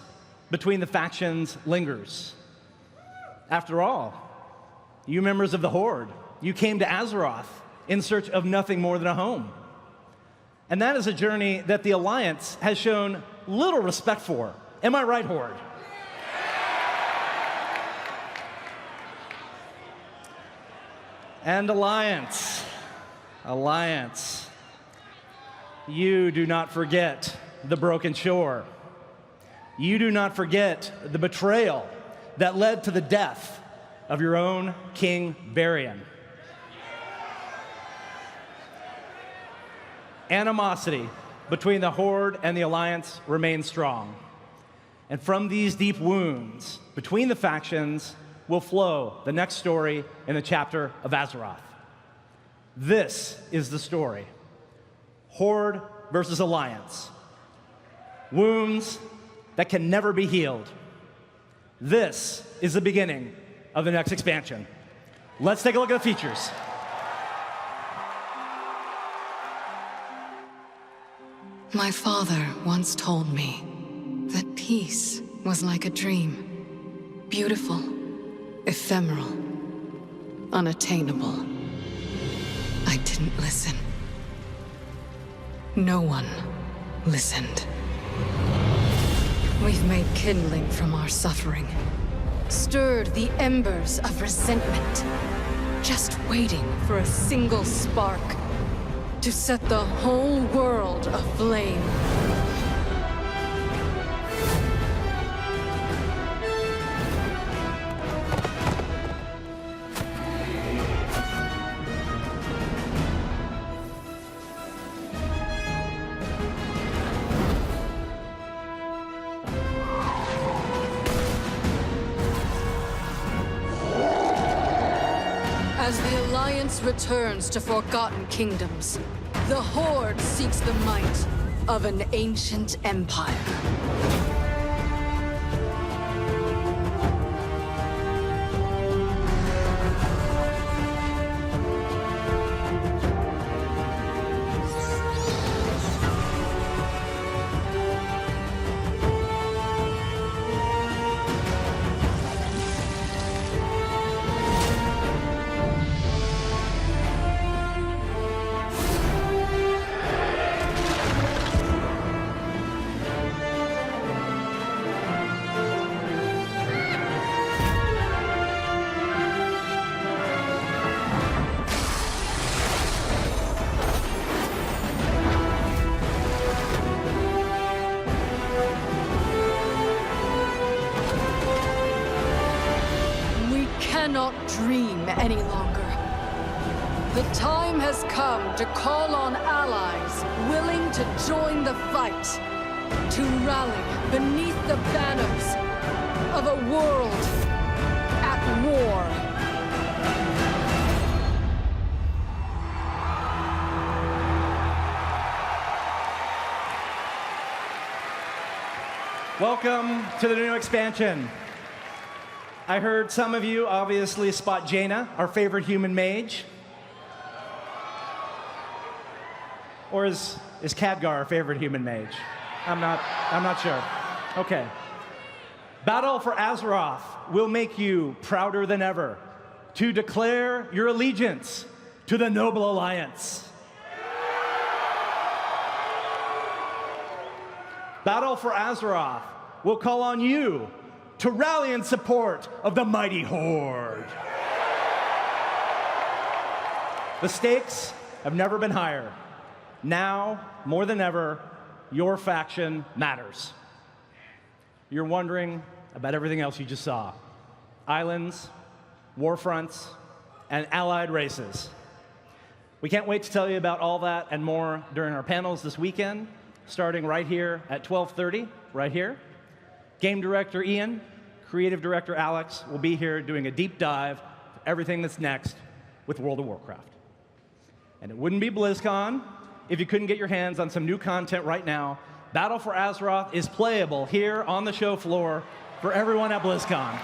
between the factions lingers. After all, you members of the Horde, you came to Azeroth in search of nothing more than a home. And that is a journey that the Alliance has shown little respect for. Am I right, Horde? And Alliance, you do not forget the broken shore. You do not forget the betrayal that led to the death of your own King Varian. Animosity between the Horde and the Alliance remains strong. And from these deep wounds between the factions will flow the next story in the chapter of Azeroth. This is the story. Horde versus Alliance. Wounds that can never be healed. This is the beginning of the next expansion. Let's take a look at the features.
My father once told me that peace was like a dream. Beautiful, ephemeral, unattainable. I didn't listen. No one listened. We've made kindling from our suffering, stirred the embers of resentment, just waiting for a single spark to set the whole world aflame. As the Alliance returns to forgotten kingdoms, the Horde seeks the might of an ancient empire. cannot dream any longer. The time has come to call on allies willing to join the fight, to rally beneath the banners of a world at war.
Welcome to the new expansion. I heard some of you obviously spot Jaina, our favorite human mage. Or is Khadgar our favorite human mage? I'm not sure. Okay. Battle for Azeroth will make you prouder than ever to declare your allegiance to the Noble Alliance. Battle for Azeroth will call on you to rally in support of the mighty Horde. The stakes have never been higher. Now, more than ever, your faction matters. You're wondering about everything else you just saw. Islands, war fronts, and allied races. We can't wait to tell you about all that and more during our panels this weekend, starting right here at 12:30, right here. Game director Ian, creative director Alex will be here doing a deep dive for everything that's next with World of Warcraft. And it wouldn't be BlizzCon if you couldn't get your hands on some new content right now. Battle for Azeroth is playable here on the show floor for everyone at BlizzCon.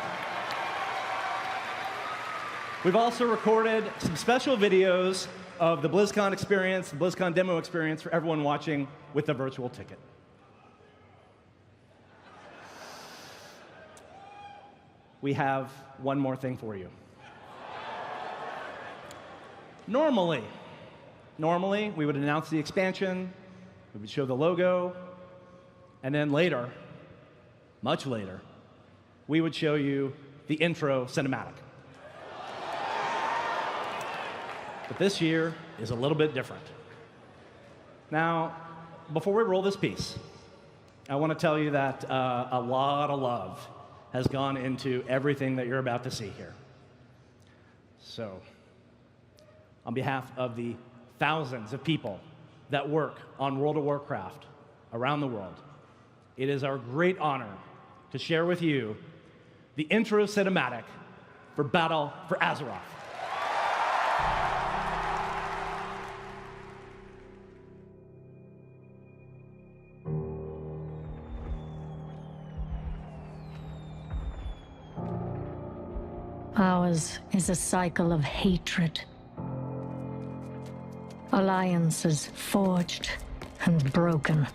We've also recorded some special videos of the BlizzCon experience, the BlizzCon demo experience for everyone watching with the virtual ticket. We have one more thing for you. Normally, we would announce the expansion, we would show the logo, and then later, much later, we would show you the intro cinematic. But this year is a little bit different. Now, before we roll this piece, I want to tell you that a lot of love has gone into everything that you're about to see here. So, on behalf of the thousands of people that work on World of Warcraft around the world, it is our great honor to share with you the intro cinematic for Battle for Azeroth.
Ours is a cycle of hatred. Alliances forged and broken.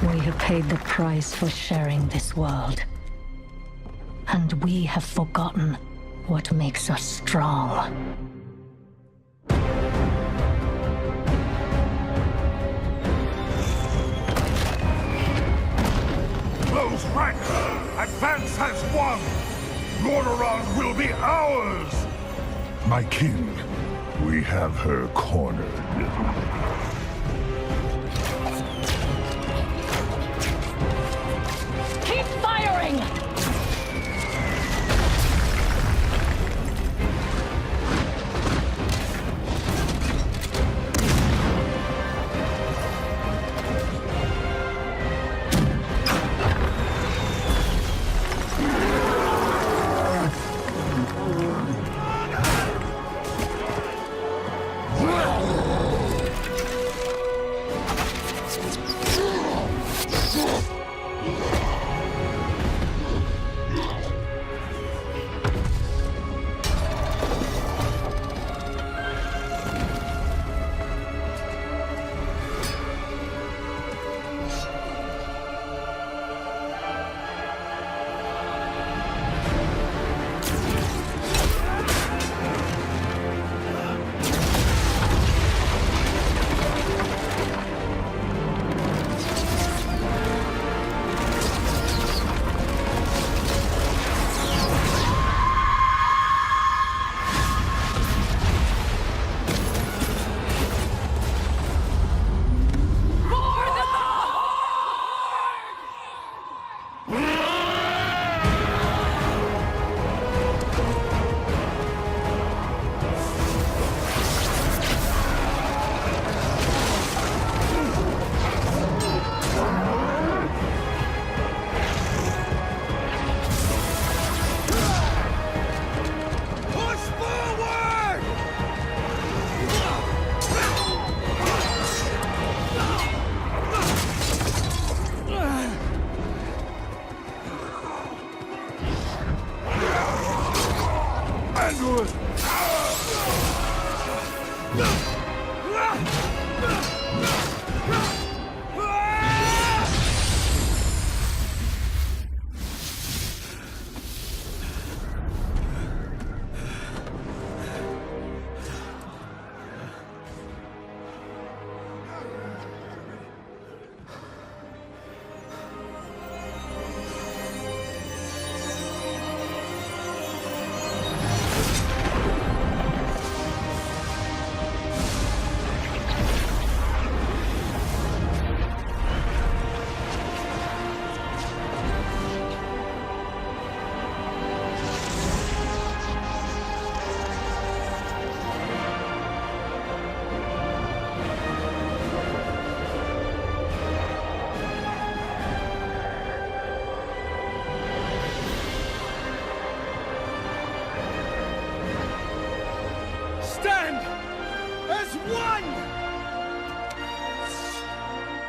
We have paid the price for sharing this world. And we have forgotten what makes us strong.
Close ranks! Advance has won! Lordaeron will be ours!
My king, we have her cornered.
Keep firing!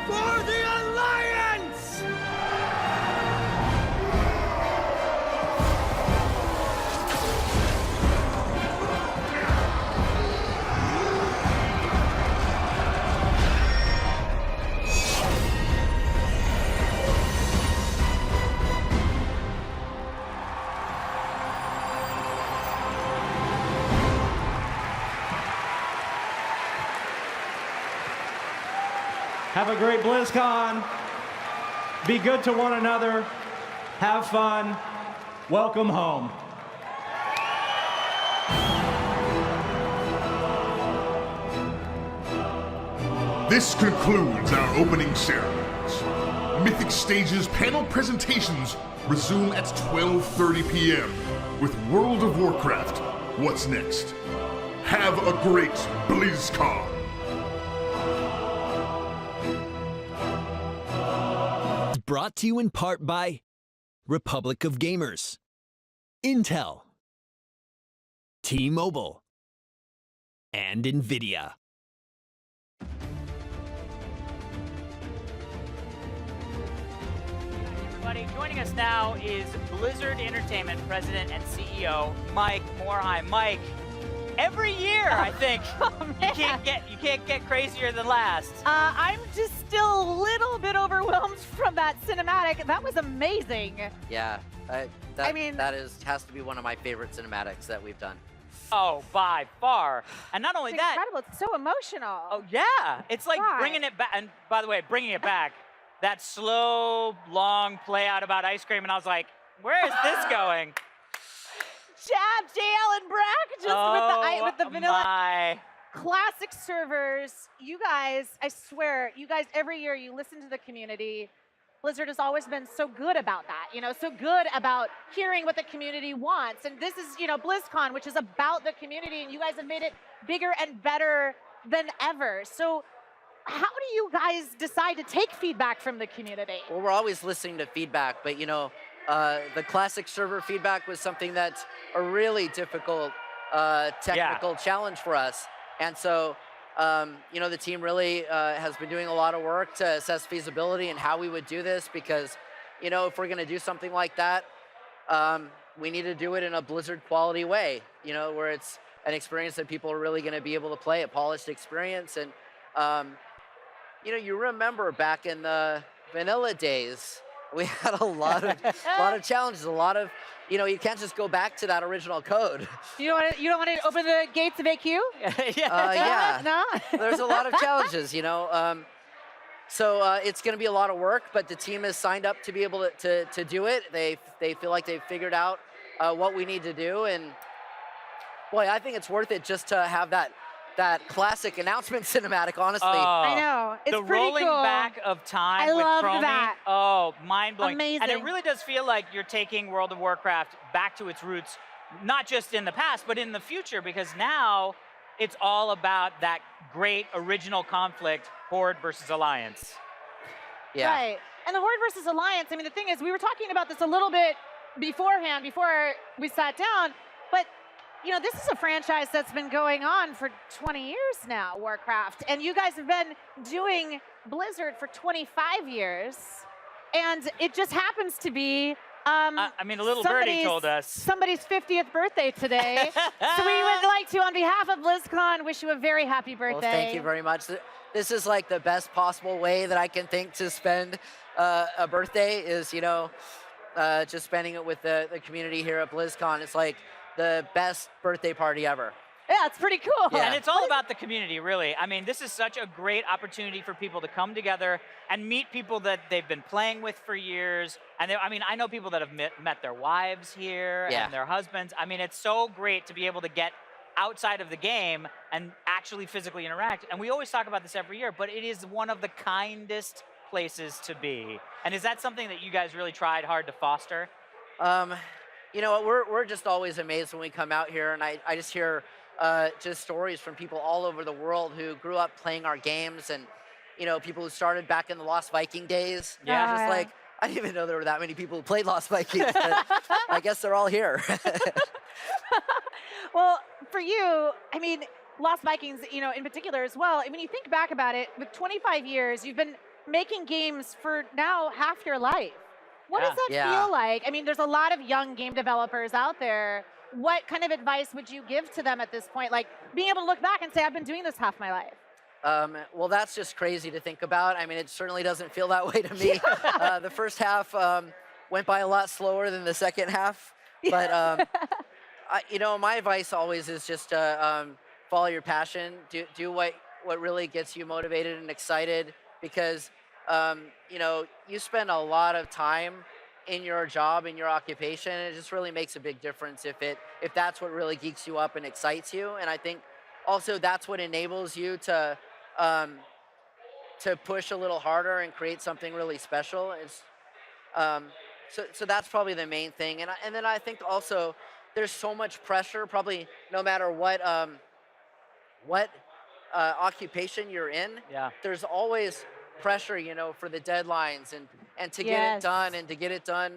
For the Alliance!
Have a great BlizzCon. Be good to one another. Have fun. Welcome home.
This concludes our opening ceremonies. Mythic Stage's panel presentations resume at 12:30 p.m. with World of Warcraft, What's Next? Have a great BlizzCon!
Brought to you in part by Republic of Gamers, Intel, T-Mobile, and NVIDIA.
Everybody, joining us now is Blizzard Entertainment President and CEO Mike Morhaime. Mike, every year I think you can't get crazier than last.
I'm just still a little bit overwhelmed from that cinematic. That was amazing.
Yeah, that has to be one of my favorite cinematics that we've done.
Oh, by far. And not only
It's
that,
incredible. It's so emotional.
oh yeah, it's like
Why?
bringing it back. And by the way, bringing it back, that slow, long play out about ice cream, and I was like, where is this going?
Chad, JL, and Brack just with the vanilla.
My.
Classic servers. You guys, I swear, you guys, every year you listen to the community. Blizzard has always been so good about that, so good about hearing what the community wants. And this is, BlizzCon, which is about the community, and you guys have made it bigger and better than ever. So how do you guys decide to take feedback from the community?
Well, we're always listening to feedback, but the classic server feedback was something that's a really difficult technical challenge for us. And so, the team really has been doing a lot of work to assess feasibility and how we would do this because, if we're going to do something like that, we need to do it in a Blizzard quality way, where it's an experience that people are really going to be able to play, a polished experience. And, you remember back in the vanilla days, we had a lot of challenges, a lot of, you can't just go back to that original code.
You don't want to open the gates of AQ?
Yeah.
No?
There's a lot of challenges, So it's going to be a lot of work, but the team has signed up to be able to do it. They feel like they've figured out what we need to do, and boy, I think it's worth it just to have that classic announcement cinematic, honestly.
I know. It's
the
pretty
rolling
cool.
back of time
I
with
loved
Chromie.
that.
Oh, mind-blowing.
Amazing.
And it really does feel like you're taking World of Warcraft back to its roots, not just in the past, but in the future, because now it's all about that great original conflict, Horde versus Alliance.
Yeah.
Right. And the Horde versus Alliance, the thing is, we were talking about this a little bit beforehand, before we sat down, but this is a franchise that's been going on for 20 years now, Warcraft. And you guys have been doing Blizzard for 25 years. And it just happens to be
a little birdie told us.
Somebody's 50th birthday today. So we would like to, on behalf of BlizzCon, wish you a very happy birthday.
Well, thank you very much. This is like the best possible way that I can think to spend a birthday is, just spending it with the community here at BlizzCon. It's like the best birthday party ever.
Yeah, it's pretty cool.
Yeah. And it's all about the community, really. This is such a great opportunity for people to come together and meet people that they've been playing with for years. And I know people that have met their wives here and their husbands. It's so great to be able to get outside of the game and actually physically interact. And we always talk about this every year, but it is one of the kindest places to be. And is that something that you guys really tried hard to foster?
We're just always amazed when we come out here, and I just hear just stories from people all over the world who grew up playing our games, and people who started back in the Lost Viking days.
Yeah.
Just like, I didn't even know there were that many people who played Lost Vikings, but I guess they're all here.
Well, for you, Lost Vikings, in particular as well, you think back about it, with 25 years, you've been making games for now half your life. What does that
Yeah.
feel like? I mean, there's a lot of young game developers out there. What kind of advice would you give to them at this point? Like being able to look back and say, I've been doing this half my life.
Well, that's just crazy to think about. I mean, it certainly doesn't feel that way to me. The first half went by a lot slower than the second half. But, you know, my advice always is just follow your passion. Do what really gets you motivated and excited. Because, you know, you spend a lot of time in your job, in your occupation, and it just really makes a big difference if that's what really geeks you up and excites you. And I think also that's what enables you to push a little harder and create something really special. So that's probably the main thing. And then I think also there's so much pressure, probably no matter what occupation you're in.
Yeah.
There's always pressure, you know, for the deadlines and to get it done and to get it done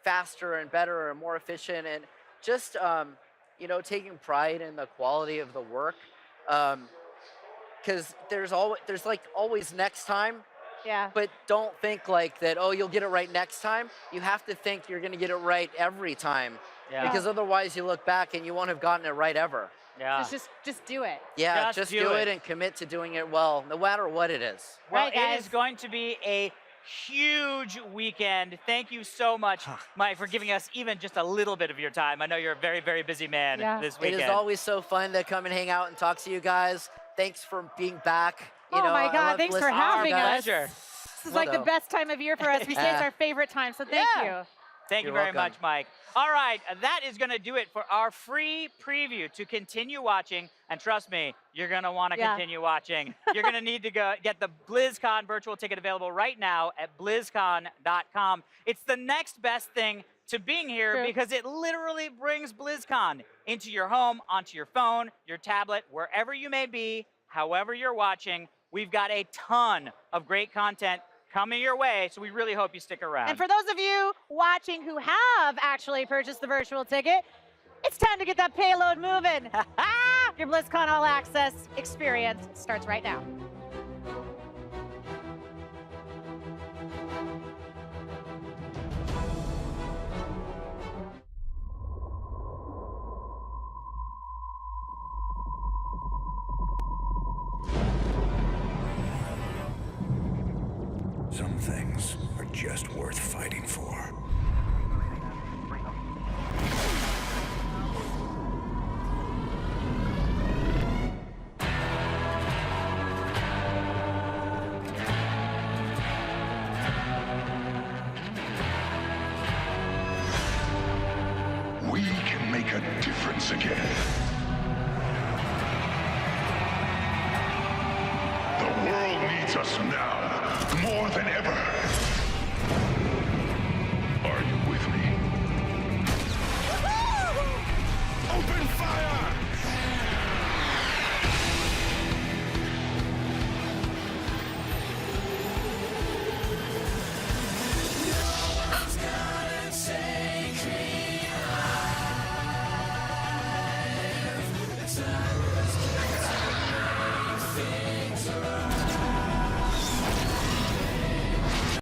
faster and better and more efficient, and just you know, taking pride in the quality of the work, because there's like always next time.
Yeah.
But don't think like that, oh, you'll get it right next time. You have to think you're going to get it right every time.
Yeah.
Because otherwise you look back and you won't have gotten it right ever.
Yeah.
Just do it.
Yeah, just do it and commit to doing it well, no matter what it is.
Well,
Right,
it
guys.
is going to be a huge weekend. Thank you so much, Mike, for giving us even just a little bit of your time. I know you're a very, very busy man this weekend.
It is always so fun to come and hang out and talk to you guys. Thanks for being back. You know,
my
I
God,
love
thanks for
listening to
having
you
us.
guys.
Pleasure.
This is like the best time of year for us. We say it's our favorite time, so thank you.
Thank you
You're
very
welcome.
much, Mike. All right, that is going to do it for our free preview. To continue watching, and trust me, you're going to want to continue watching. You're going to need to go get the BlizzCon virtual ticket available right now at blizzcon.com. It's the next best thing to being here because it literally brings BlizzCon into your home, onto your phone, your tablet, wherever you may be, however you're watching. We've got a ton of great content coming your way, so we really hope you stick around.
And for those of you watching who have actually purchased the virtual ticket, it's time to get that payload moving. Your BlizzCon All Access experience starts right now.
Some things are just worth fighting for.
We can make a difference again. The world needs us now, more than ever. Are you with me? Open fire!